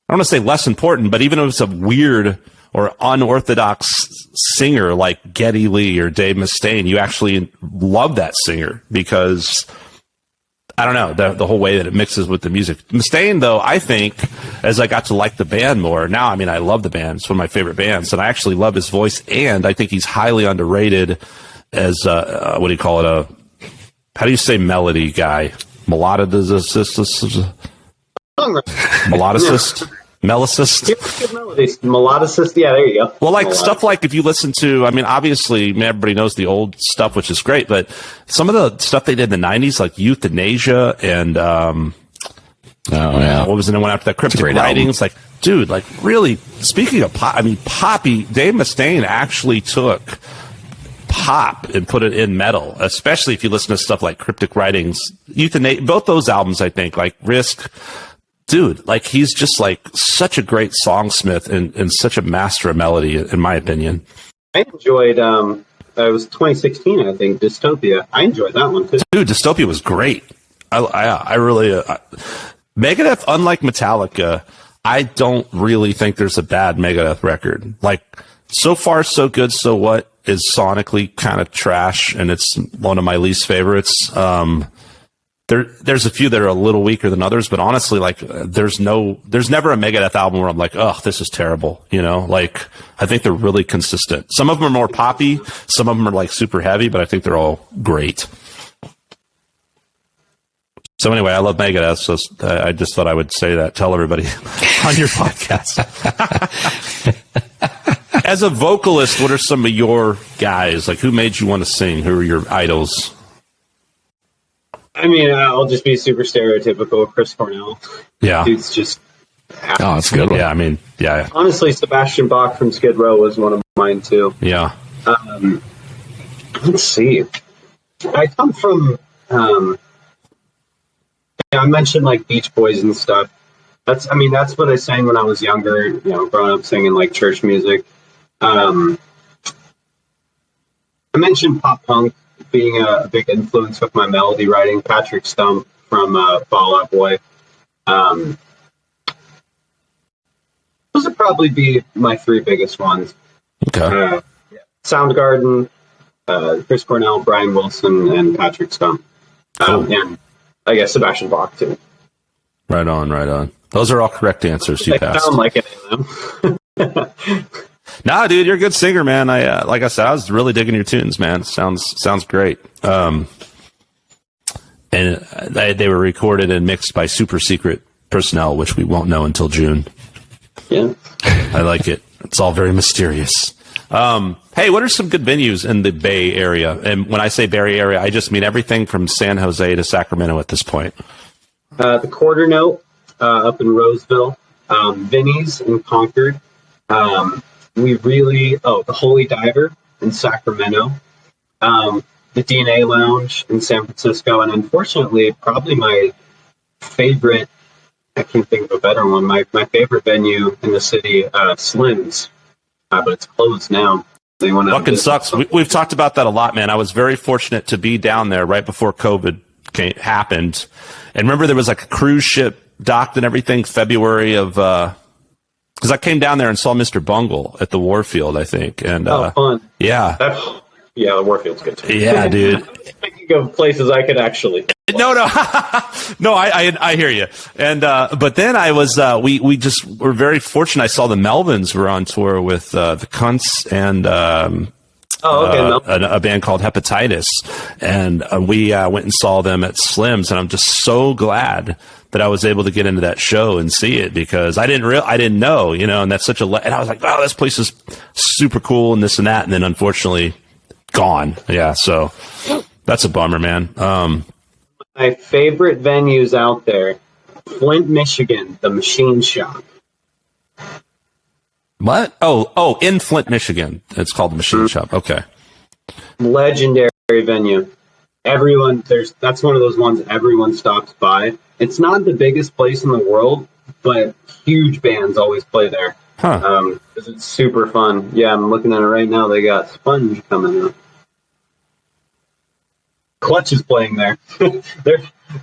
B: I don't want to say less important, but even if it's a weird or unorthodox singer like Geddy Lee or Dave Mustaine, you actually love that singer because I don't know, the whole way that it mixes with the music. Mustaine, though, I think, as I got to like the band more, now, I mean, I love the band. It's one of my favorite bands, and I actually love his voice, and I think he's highly underrated as, what do you call it, how do you say melody guy? Melodicist? Melodicist? Melicist?
C: Good melodies. Melodicist, yeah, there you go.
B: Well, like stuff like if you listen to, I mean, obviously everybody knows the old stuff, which is great, but some of the stuff they did in the 90s, like Euthanasia and, what was the one after that? Cryptic Writings. Like, dude, like really, speaking of pop, I mean, poppy, Dave Mustaine actually took pop and put it in metal, especially if you listen to stuff like Cryptic Writings, Euthanasia, both those albums, I think, like Risk, dude, like he's just like such a great songsmith and such a master of melody, in my opinion.
C: I enjoyed, it was 2016, I think, Dystopia. I enjoyed that one too.
B: Dude, Dystopia was great. I really, Megadeth, unlike Metallica, I don't really think there's a bad Megadeth record. Like, So Far, So Good, So What is sonically kind of trash, and it's one of my least favorites. There's a few that are a little weaker than others, but honestly, like, there's never a Megadeth album where I'm like, oh, this is terrible. You know, like, I think they're really consistent. Some of them are more poppy, some of them are like super heavy, but I think they're all great. So anyway, I love Megadeth, so I just thought I would say that. Tell everybody on your podcast. As a vocalist, what are some of your guys? Like, who made you want to sing? Who are your idols?
C: I mean, I'll just be super stereotypical. Chris Cornell.
B: Yeah.
C: Dude's just...
D: Oh, that's a good one.
B: Yeah, I mean, yeah.
C: Honestly, Sebastian Bach from Skid Row was one of mine, too.
B: Yeah.
C: Let's see. I come from... I mentioned, like, Beach Boys and stuff. That's what I sang when I was younger, you know, growing up singing, like, church music. I mentioned pop punk being a big influence with my melody writing. Patrick Stump from Fall Out Boy. Those would probably be my three biggest ones.
B: Okay.
C: Soundgarden, Chris Cornell, Brian Wilson, and Patrick Stump.
B: Cool.
C: And I guess Sebastian Bach, too.
B: Right on. Those are all correct answers you
C: I
B: passed.
C: sound like any of them.
B: Nah, dude, you're a good singer, man. Like I said, I was really digging your tunes, man. Sounds great. And they were recorded and mixed by super secret personnel, which we won't know until June.
C: Yeah.
B: I like it. It's all very mysterious. Hey, what are some good venues in the Bay Area? And when I say Bay Area, I just mean everything from San Jose to Sacramento at this point.
C: The Quarter Note up in Roseville, Vinny's in Concord. The Holy Diver in Sacramento, the DNA Lounge in San Francisco, and unfortunately, probably my favorite, I can't think of a better one, my favorite venue in the city, Slim's, but it's closed now.
B: Fucking sucks. We've talked about that a lot, man. I was very fortunate to be down there right before COVID happened. And remember, there was like a cruise ship docked and everything, February of... Because I came down there and saw Mr. Bungle at the Warfield, I think. And,
C: fun.
B: Yeah.
C: The Warfield's good too.
B: Yeah, dude.
C: Thinking of places I could actually.
B: No, I hear you. And but then I was we just were very fortunate. I saw the Melvins were on tour with the Cunts and a band called Hepatitis, and we went and saw them at Slim's, and I'm just so glad that I was able to get into that show and see it, because I didn't know, you know, and that's such and I was like, wow, this place is super cool and this and that, and then unfortunately gone. Yeah, so that's a bummer, man.
C: My favorite venues out there, Flint, Michigan, the Machine Shop.
B: What? Oh, in Flint, Michigan. It's called the Machine Shop. Okay.
C: Legendary venue. That's one of those ones everyone stops by. It's not the biggest place in the world, but huge bands always play there.
B: Huh.
C: 'Cause it's super fun. Yeah, I'm looking at it right now. They got Sponge coming up. Clutch is playing there.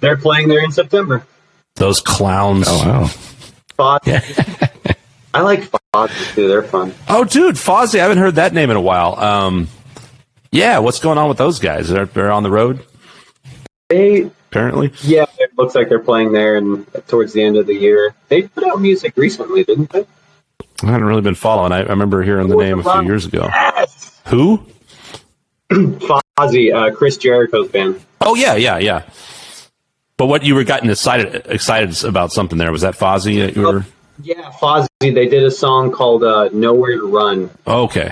C: They're playing there in September.
B: Those clowns.
D: Oh, wow.
C: Fozzy. Yeah. I like Fozzy too. They're fun.
B: Oh, dude, Fozzy. I haven't heard that name in a while. Yeah, what's going on with those guys? They're on the road? Apparently?
C: Yeah, it looks like they're playing there and towards the end of the year. They put out music recently, didn't they?
B: I haven't really been following. I remember hearing the name a few years ago.
C: Yes.
B: Who?
C: Fozzy, Chris Jericho's band.
B: Oh, yeah. But what you were getting excited about something there, was that Fozzy that you were...
C: Yeah, Fozzy. They did a song called Nowhere to Run.
B: Oh, okay.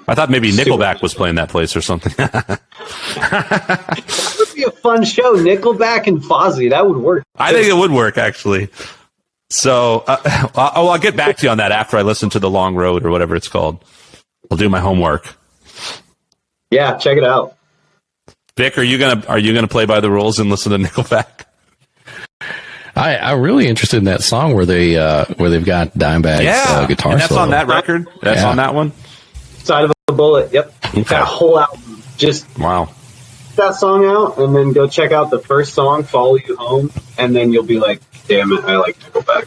B: I thought maybe Nickelback was playing that place or something.
C: That would be a fun show. Nickelback and Fozzy. That would work.
B: I think it would work, actually. So I'll get back to you on that after I listen to The Long Road or whatever it's called. I'll do my homework.
C: Yeah, check it out.
B: Vic, are you gonna play by the rules and listen to Nickelback?
D: I'm really interested in that song where they've got Dimebag's guitar
B: and that's
D: solo.
B: on that record. That's on that one.
C: Side of a Bullet. Yep.
B: Okay.
C: That whole album. Just
B: Wow.
C: that song out, and then go check out the first song, "Follow You Home," and then you'll be like, "Damn it, I like Nickelback."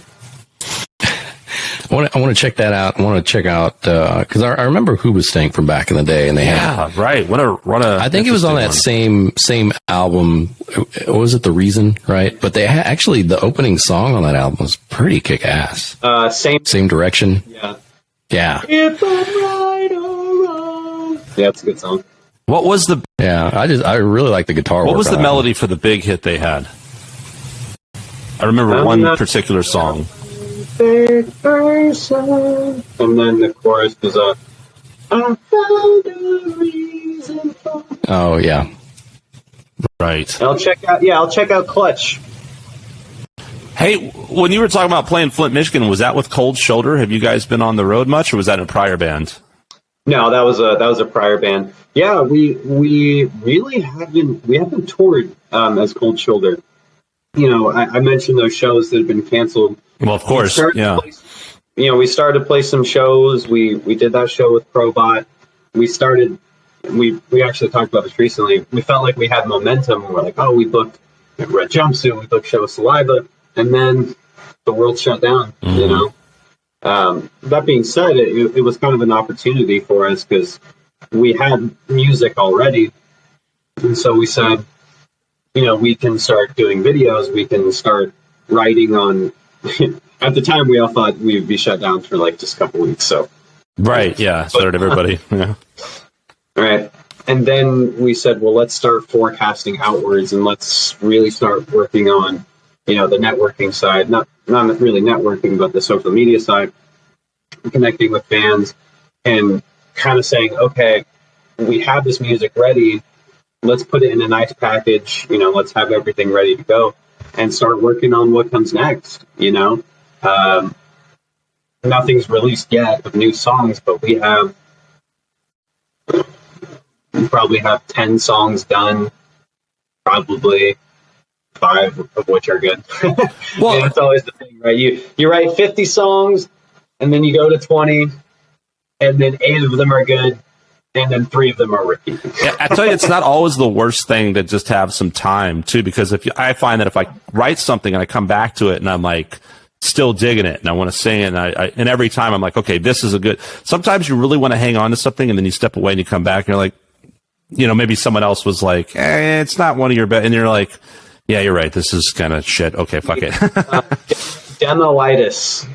D: I want to check that out. I want to check out because I remember Who Was Stank from back in the day, and they had
B: right. What a
D: I think it was on that same album. Was it The Reason? Right, but they actually the opening song on that album was pretty kick ass.
C: Same
D: direction.
C: Yeah. If I'm right or wrong. Yeah, it's a good song.
B: What was the
D: I really like the guitar.
B: What
D: work
B: was
D: on
B: the
D: that
B: melody for the big hit they had? I remember one particular song.
C: Big person. And then the chorus was I found a reason for.
D: Oh yeah.
B: Right.
C: I'll check out Clutch.
B: Hey, when you were talking about playing Flint, Michigan, was that with Cold Shoulder? Have you guys been on the road much, or was that in a prior band?
C: No, that was a prior band. Yeah, we really haven't toured as Cold Shoulder. You know, I mentioned those shows that have been canceled.
B: Well, of course, yeah.
C: We started to play some shows. We did that show with Probot. We actually talked about this recently. We felt like we had momentum. And we're like, oh, we booked Red Jumpsuit. We booked show with Saliva, and then the world shut down. Mm-hmm. You know. That being said, it was kind of an opportunity for us because we had music already, and so we said, we can start doing videos. We can start writing on. At the time, we all thought we would be shut down for like just a couple weeks. So,
B: right, yeah, so did everybody. Yeah.
C: All right, and then we said, well, let's start forecasting outwards, and let's really start working on, the networking side. Not really networking, but the social media side, connecting with fans, and kind of saying, okay, we have this music ready. Let's put it in a nice package. Let's have everything ready to go and start working on what comes next. Nothing's released yet of new songs, but we probably have 10 songs done, probably 5 of which are good. Well, that's always the thing, right? You write 50 songs, and then you go to 20, and then 8 of them are good, and then 3 of them are rookie.
B: Yeah, I tell you, it's not always the worst thing to just have some time too, because I find that if I write something and I come back to it and I'm like still digging it and I want to sing it, and every time I'm like, okay, this is a good. Sometimes you really want to hang on to something, and then you step away and you come back and you're like, maybe someone else was like, it's not one of your best, and you're like, yeah, you're right, this is kind of shit. Okay, fuck it.
C: Demoitis.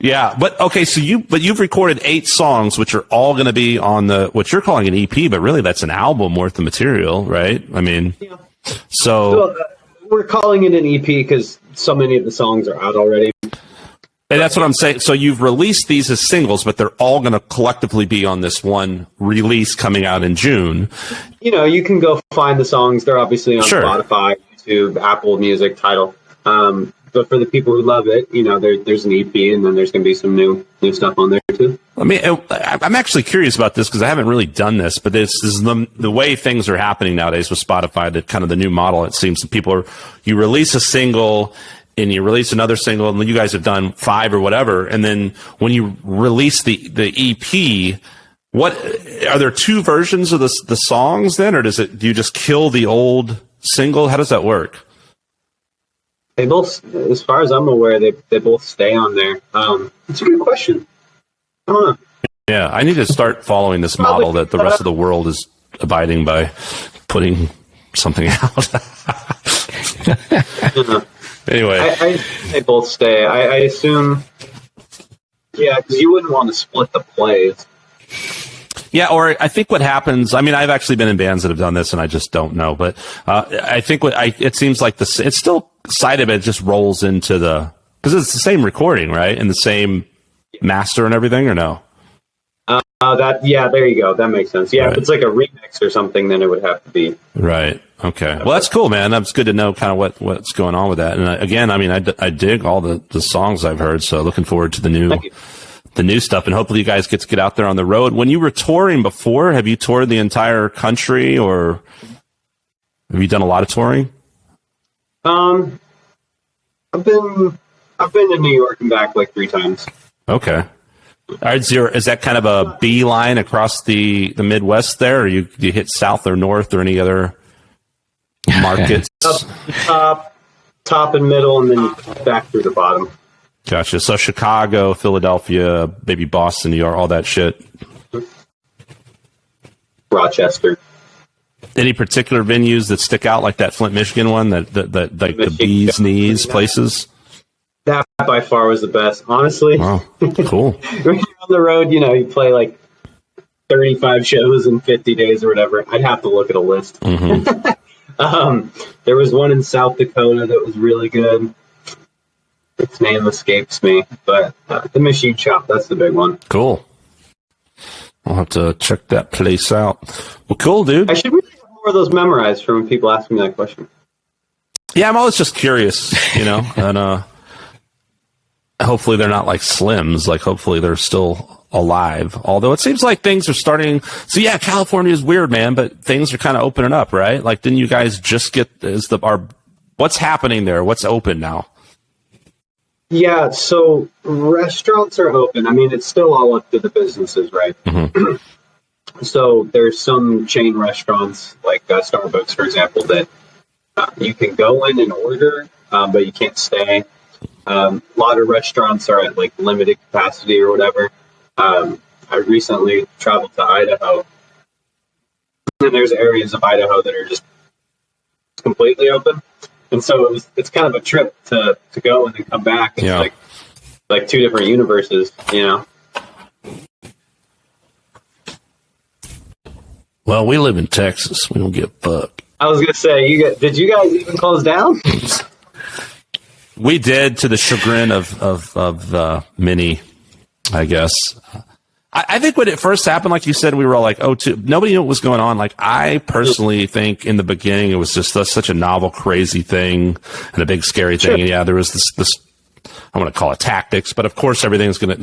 B: Yeah, but okay, so you've recorded 8 songs, which are all going to be on what you're calling an EP, but really that's an album worth of material, right? I mean,
C: yeah.
B: So
C: we're calling it an EP because so many of the songs are out already.
B: And that's what I'm saying. So you've released these as singles, but they're all going to collectively be on this one release coming out in June.
C: You can go find the songs. They're obviously on Spotify, YouTube, Apple Music, Tidal. But for the people who love it, there's an EP, and then there's going to be some new stuff on there too.
B: I mean, I'm actually curious about this because I haven't really done this, but this is the way things are happening nowadays with Spotify. That kind of the new model. It seems that you release a single and you release another single, and you guys have done 5 or whatever, and then when you release the EP, what are there 2 versions of the songs then, or do you just kill the old single? How does that work?
C: They both, as far as I'm aware, they both stay on there. It's a good question. I don't know.
B: Yeah, I need to start following this model that the rest of the world is abiding by, putting something out. Anyway,
C: they both stay. I assume, because you wouldn't want to split the plays.
B: Yeah, or I think what happens, I mean, I've actually been in bands that have done this and I just don't know, but I think it seems like it's still side of it just rolls into because it's the same recording, right? And the same master and everything, or no?
C: There you go. That makes sense. Yeah, right. If it's like a remix or something, then it would have to be. Right.
B: Okay. Well, that's cool, man. That's good to know kind of what's going on with that. And again, I mean, I dig all the songs I've heard, so looking forward to the new stuff, and hopefully you guys get out there on the road. When you were touring before, have you toured the entire country, or have you done a lot of touring?
C: Um, I've been to New York and back like 3 times.
B: Okay. All right, is that kind of a beeline across the Midwest there, or you hit south or north or any other markets?
C: Top and middle, and then back through the bottom.
B: Gotcha. So Chicago, Philadelphia, maybe Boston, New York, all that shit.
C: Rochester.
B: Any particular venues that stick out, like that Flint, Michigan one, that like the bee's knees places?
C: That by far was the best, honestly.
B: Wow, cool.
C: When you're on the road, you play like 35 shows in 50 days or whatever. I'd have to look at a list.
B: Mm-hmm.
C: There was one in South Dakota that was really good. Its name escapes me, but the Machine Shop, that's the big one.
B: Cool. I'll have to check that place out. Well, cool, dude.
C: I should really have more of those memorized for when people ask me that question.
B: Yeah, I'm always just curious, and hopefully they're not like Slims. Like, hopefully they're still alive. Although it seems like things are starting. So yeah, California is weird, man, but things are kind of opening up, right? Like, didn't you guys just get what's happening there? What's open now?
C: Yeah, so restaurants are open. I mean, it's still all up to the businesses, right?
B: Mm-hmm.
C: So there's some chain restaurants, like Starbucks, for example, that you can go in and order, but you can't stay. A lot of restaurants are at like limited capacity or whatever. I recently traveled to Idaho, and there's areas of Idaho that are just completely open. And so it's kind of a trip to go and then come back. It's like 2 different universes,
B: Well, we live in Texas. We don't give a fuck.
C: I was gonna say, did you guys even close down?
B: We did, to the chagrin of many, I guess. I think when it first happened, like you said, we were all like, nobody knew what was going on. Like, I personally think in the beginning it was just such a novel, crazy thing and a big, scary thing. Sure. And yeah, there was this, I want to call it tactics, but of course the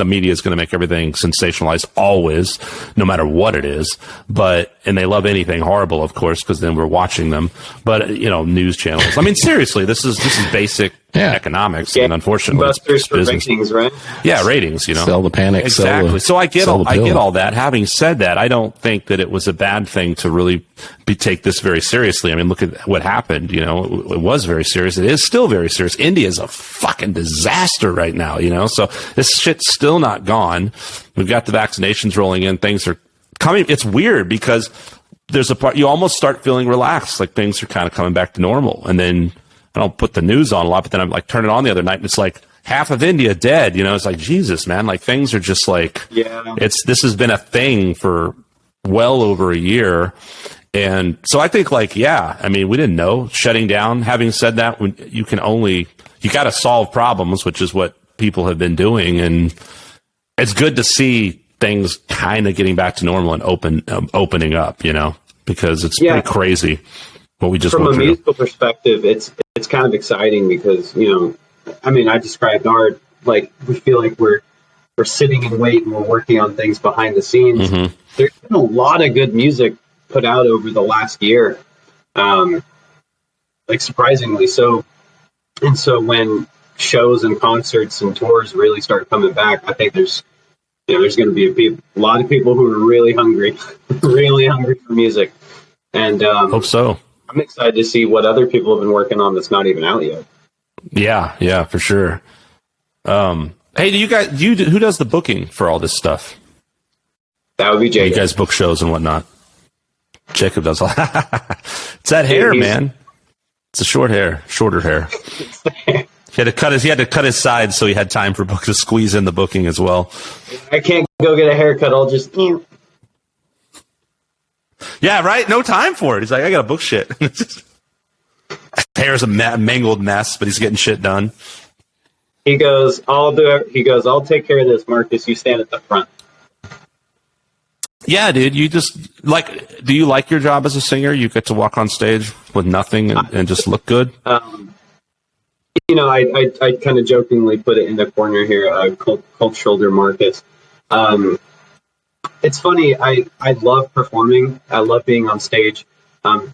B: media is going to make everything sensationalized always, no matter what it is. And they love anything horrible, of course, because then we're watching them. But, news channels. I mean, seriously, this is basic economics, and unfortunately, it's business.
C: Ratings, right?
B: Yeah, ratings.
D: Sell the panic.
B: Exactly. So I get all that. Having said that, I don't think that it was a bad thing to really take this very seriously. I mean, look at what happened. It was very serious. It is still very serious. India is a fucking disaster right now. So this shit's still not gone. We've got the vaccinations rolling in. Things are coming. It's weird because there's a part you almost start feeling relaxed, like things are kind of coming back to normal, and then I don't put the news on a lot, but then I'm like, turn it on the other night, and it's like half of India dead. It's like, Jesus, man, like things are just like, this has been a thing for well over a year. And so I think we didn't know shutting down. Having said that, when you got to solve problems, which is what people have been doing. And it's good to see things kind of getting back to normal and opening up, because it's pretty crazy what we just went through.
C: From a musical perspective, it's kind of exciting because, I described art like we feel like we're sitting and waiting, we're working on things behind the scenes. Mm-hmm. There's been a lot of good music put out over the last year, surprisingly so. And so when shows and concerts and tours really start coming back, I think there's going to be a lot of people who are really hungry, really hungry for music. And
B: hope so.
C: I'm excited to see what other people have been working on that's not even out yet.
B: Yeah, for sure. Hey, who does the booking for all this stuff?
C: That would be Jacob.
B: You guys book shows and whatnot. Jacob does all It's that hair, man. It's a shorter hair. He had to cut his sides so he had time for to squeeze in the booking as well.
C: I can't go get a haircut. I'll just.
B: Yeah, right. No time for it. He's like, I got to book shit. Hair's a mangled mess, but he's getting shit done.
C: He goes, I'll do it. He goes, I'll take care of this, Marcus. You stand at the front. Yeah, dude.
B: You just do you like your job as a singer? You get to walk on stage with nothing and just look good?
C: I kind of jokingly put it in the corner here, cold shoulder Marcus. It's funny. I love performing. I love being on stage.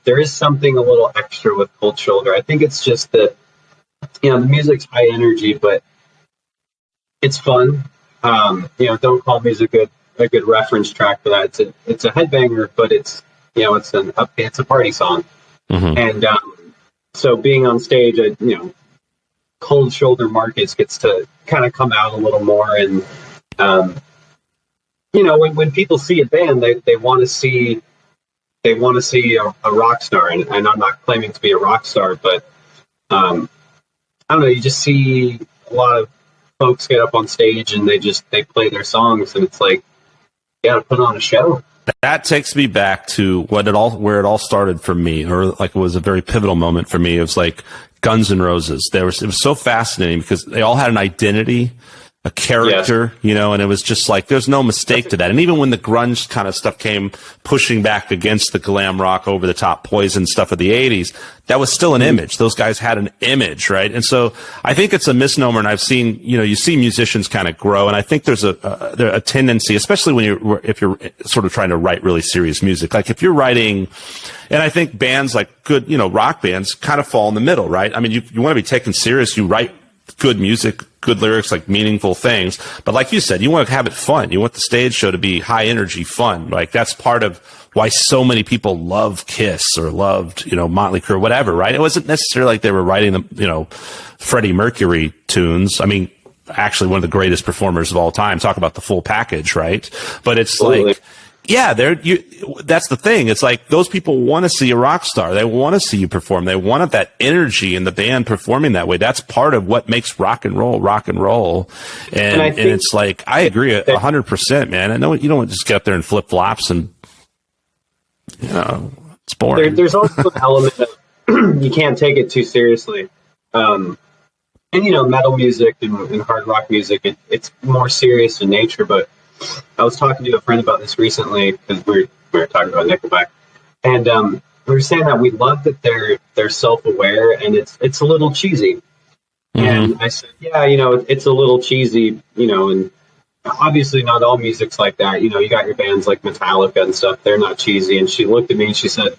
C: there is something a little extra with Cold Shoulder. I think it's just that, the music's high energy, but it's fun. Don't Call Me's a good reference track for that. It's a headbanger, but it's a party song. Mm-hmm. And so being on stage, Cold Shoulder Marcus gets to kind of come out a little more. And when people see a band, they want to see a rock star. And I'm not claiming to be a rock star, but I don't know. You just see a lot of folks get up on stage and they play their songs, and it's like, you got to put on a show.
B: That takes me back to where it all started for me, or like it was a very pivotal moment for me. It was like Guns N' Roses. It was so fascinating because they all had an identity, a character, yes. And it was just like, there's no mistake to that. And even when the grunge kind of stuff came pushing back against the glam rock, over the top Poison stuff of the 80s, that was still an image. Those guys had an image, right? And so I think it's a misnomer. And I've seen, you see musicians kind of grow. And I think there's a tendency, especially if you're sort of trying to write really serious music. Like if you're writing, and I think bands like good, rock bands kind of fall in the middle, right? I mean, you want to be taken serious. You write good music, good lyrics, like meaningful things. But like you said, you want to have it fun. You want the stage show to be high energy fun. Like that's part of why so many people love Kiss or loved, Motley Crue or whatever, right? It wasn't necessarily like they were writing the, Freddie Mercury tunes. I mean, actually one of the greatest performers of all time. Talk about the full package, right? But it's like, yeah, that's the thing. It's like those people want to see a rock star. They want to see you perform. They want that energy in the band performing that way. That's part of what makes rock and roll. And it's like, I agree 100%, man. I know you don't just get up there in flip flops and, it's boring.
C: There's also an element of you can't take it too seriously. And, metal music and hard rock music, it's more serious in nature, but I was talking to a friend about this recently because we were talking about Nickelback, and we were saying that we love that they're self-aware and it's a little cheesy. Mm-hmm. And I said, yeah, it's a little cheesy, and obviously not all music's like that. You got your bands like Metallica and stuff; they're not cheesy. And she looked at me and she said,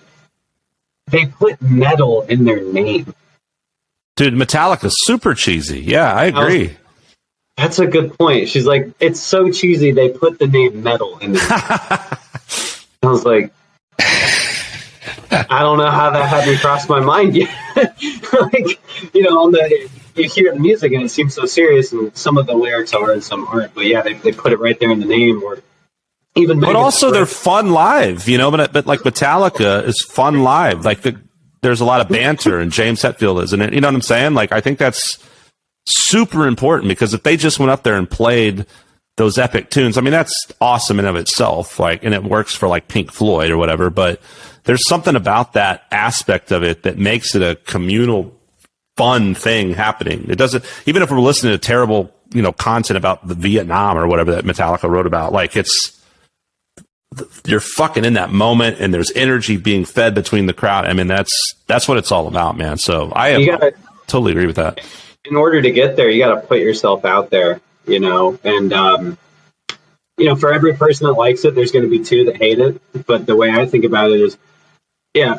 C: "They put metal in their name."
B: Dude, Metallica's super cheesy. Yeah, I agree.
C: That's a good point. She's like, it's so cheesy, they put the name metal in there. I was like, I don't know how that hadn't crossed my mind yet. Like, you hear the music and it seems so serious, and some of the lyrics are and some aren't. But yeah, they put it right there in the name, or even.
B: But also, they're fun live, But like Metallica is fun live. Like there's a lot of banter, and James Hetfield is in it. You know what I'm saying? Like I think that's super important, because if they just went up there and played those epic tunes, I mean, that's awesome in of itself, like, and it works for like Pink Floyd or whatever, but there's something about that aspect of it that makes it a communal, fun thing happening. It doesn't, even if we're listening to terrible, content about the Vietnam or whatever that Metallica wrote about, like you're fucking in that moment and there's energy being fed between the crowd. I mean, that's what it's all about, man. So totally agree with that.
C: In order to get there, you got to put yourself out there, and, for every person that likes it, there's going to be two that hate it. But the way I think about it is,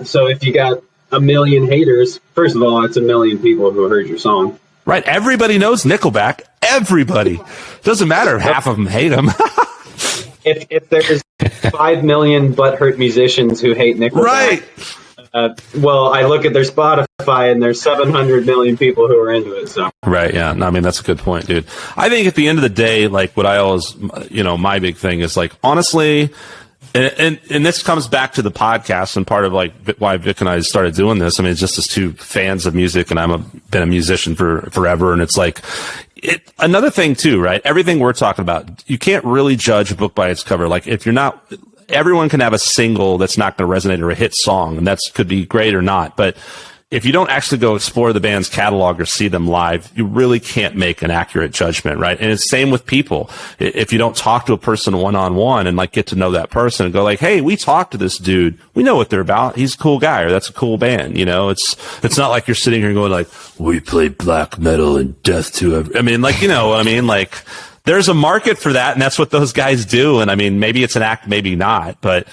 C: so if you got 1 million haters, first of all, it's 1 million people who heard your song.
B: Right. Everybody knows Nickelback. Everybody. Doesn't matter if half of them hate them.
C: if there's 5 million butthurt musicians who hate Nickelback.
B: Right.
C: Well, I look at their Spotify and there's 700 million people who are into it. So
B: right, yeah. No, I mean, that's a good point, dude. I think at the end of the day, like what I always, my big thing is like, honestly, and this comes back to the podcast and part of like why Vic and I started doing this. I mean, it's just as two fans of music, and been a musician for forever, and it's like another thing too, right? Everything we're talking about, you can't really judge a book by its cover. Like if you're not. Everyone can have a single that's not going to resonate, or a hit song, and that could be great or not. But if you don't actually go explore the band's catalog or see them live, you really can't make an accurate judgment, right? And it's same with people. If you don't talk to a person one-on-one and like get to know that person and go like, hey, we talked to this dude. We know what they're about. He's a cool guy, or that's a cool band. It's not like you're sitting here going like, we play black metal and death to I mean, like, what I mean? Like, there's a market for that, and that's what those guys do. And I mean, maybe it's an act, maybe not, but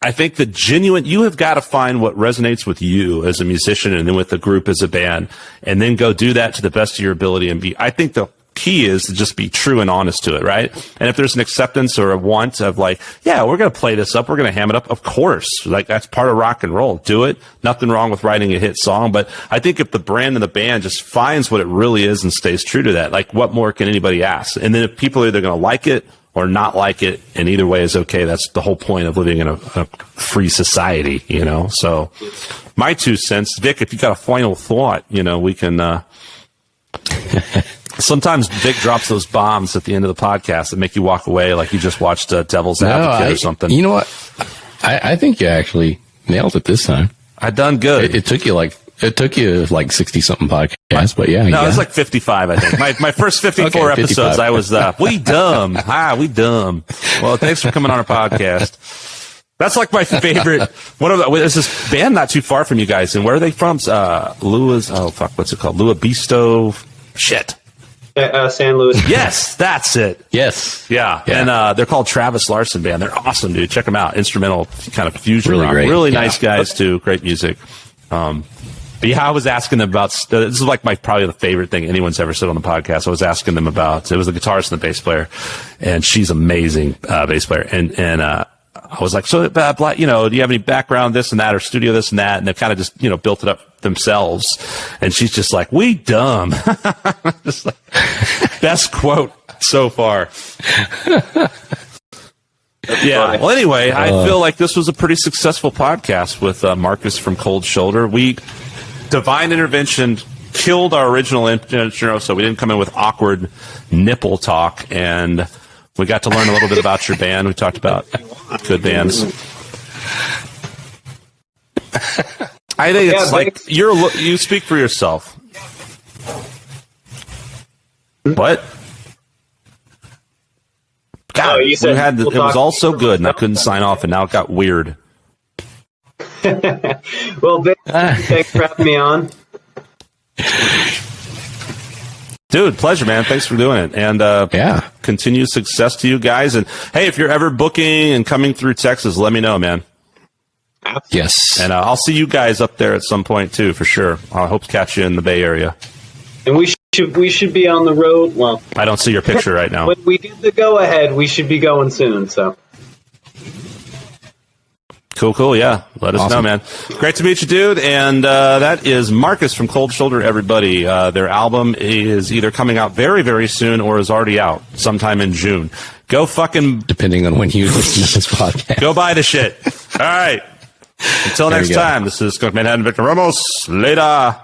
B: I think you have got to find what resonates with you as a musician and then with the group as a band, and then go do that to the best of your ability. I think the key is to just be true and honest to it, right? And if there's an acceptance or a want of like, yeah, we're going to play this up, we're going to ham it up, of course. Like, that's part of rock and roll. Do it. Nothing wrong with writing a hit song. But I think if the brand and the band just finds what it really is and stays true to that, like, what more can anybody ask? And then if people are either going to like it or not like it, and either way is okay, that's the whole point of living in a free society, you know? So my 2 cents, Vic, if you got a final thought, you know, we can, sometimes Vic drops those bombs at the end of the podcast that make you walk away like you just watched Devil's Advocate or something.
D: You know what? I think you actually nailed it this time.
B: I done good.
D: It took you like 60 something podcasts, but yeah.
B: No, it's like 55, I think. My first 54
D: okay,
B: episodes, 55. I was, we dumb. We dumb. Well, thanks for coming on our podcast. That's like my favorite. There's this band not too far from you guys, and where are they from? What's it called? Lua Bisto. Shit.
C: San Luis.
B: Yes, that's it.
D: Yes.
B: Yeah. And they're called Travis Larson Band. They're awesome, dude. Check them out. Instrumental kind of fusion
D: really
B: rock.
D: Great.
B: Really nice guys, too. Great music. But yeah, I was asking them about, this is like probably the favorite thing anyone's ever said on the podcast. I was asking them about, it was the guitarist and the bass player, and she's amazing, bass player. And I was like, so, you know, do you have any background, this and that, or studio, this and that? And they've kind of just, you know, built it up themselves. And she's just like, we dumb. Just like, best quote so far. Yeah. Well, anyway, I feel like this was a pretty successful podcast with Marcus from Cold Shoulder. Divine intervention killed our original intro, so we didn't come in with awkward nipple talk, and we got to learn a little bit about your band. We talked about good bands. I think it's like you speak for yourself. What? God,
C: you said
B: it was all so good, and I couldn't sign off, and now it got weird.
C: Well, Vic, thanks for having me on.
B: Dude, pleasure, man. Thanks for doing it. And continued success to you guys. And hey, if you're ever booking and coming through Texas, let me know, man.
D: Yes.
B: And I'll see you guys up there at some point too, for sure. I hope to catch you in the Bay Area.
C: And we should be on the road. Well,
B: I don't see your picture right now.
C: When we get the go ahead, we should be going soon. So.
B: Cool. Yeah. Let us know, man. Great to meet you, dude. And that is Marcus from Cold Shoulder, everybody. Their album is either coming out very, very soon or is already out sometime in June. Go fucking...
D: Depending on when you listen to this podcast.
B: Go buy the shit. All right. Until next time, this is Skunk Manhattan Victor Ramos. Later.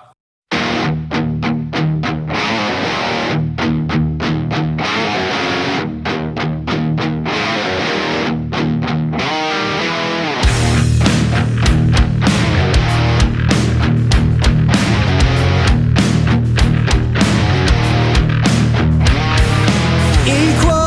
E: Equal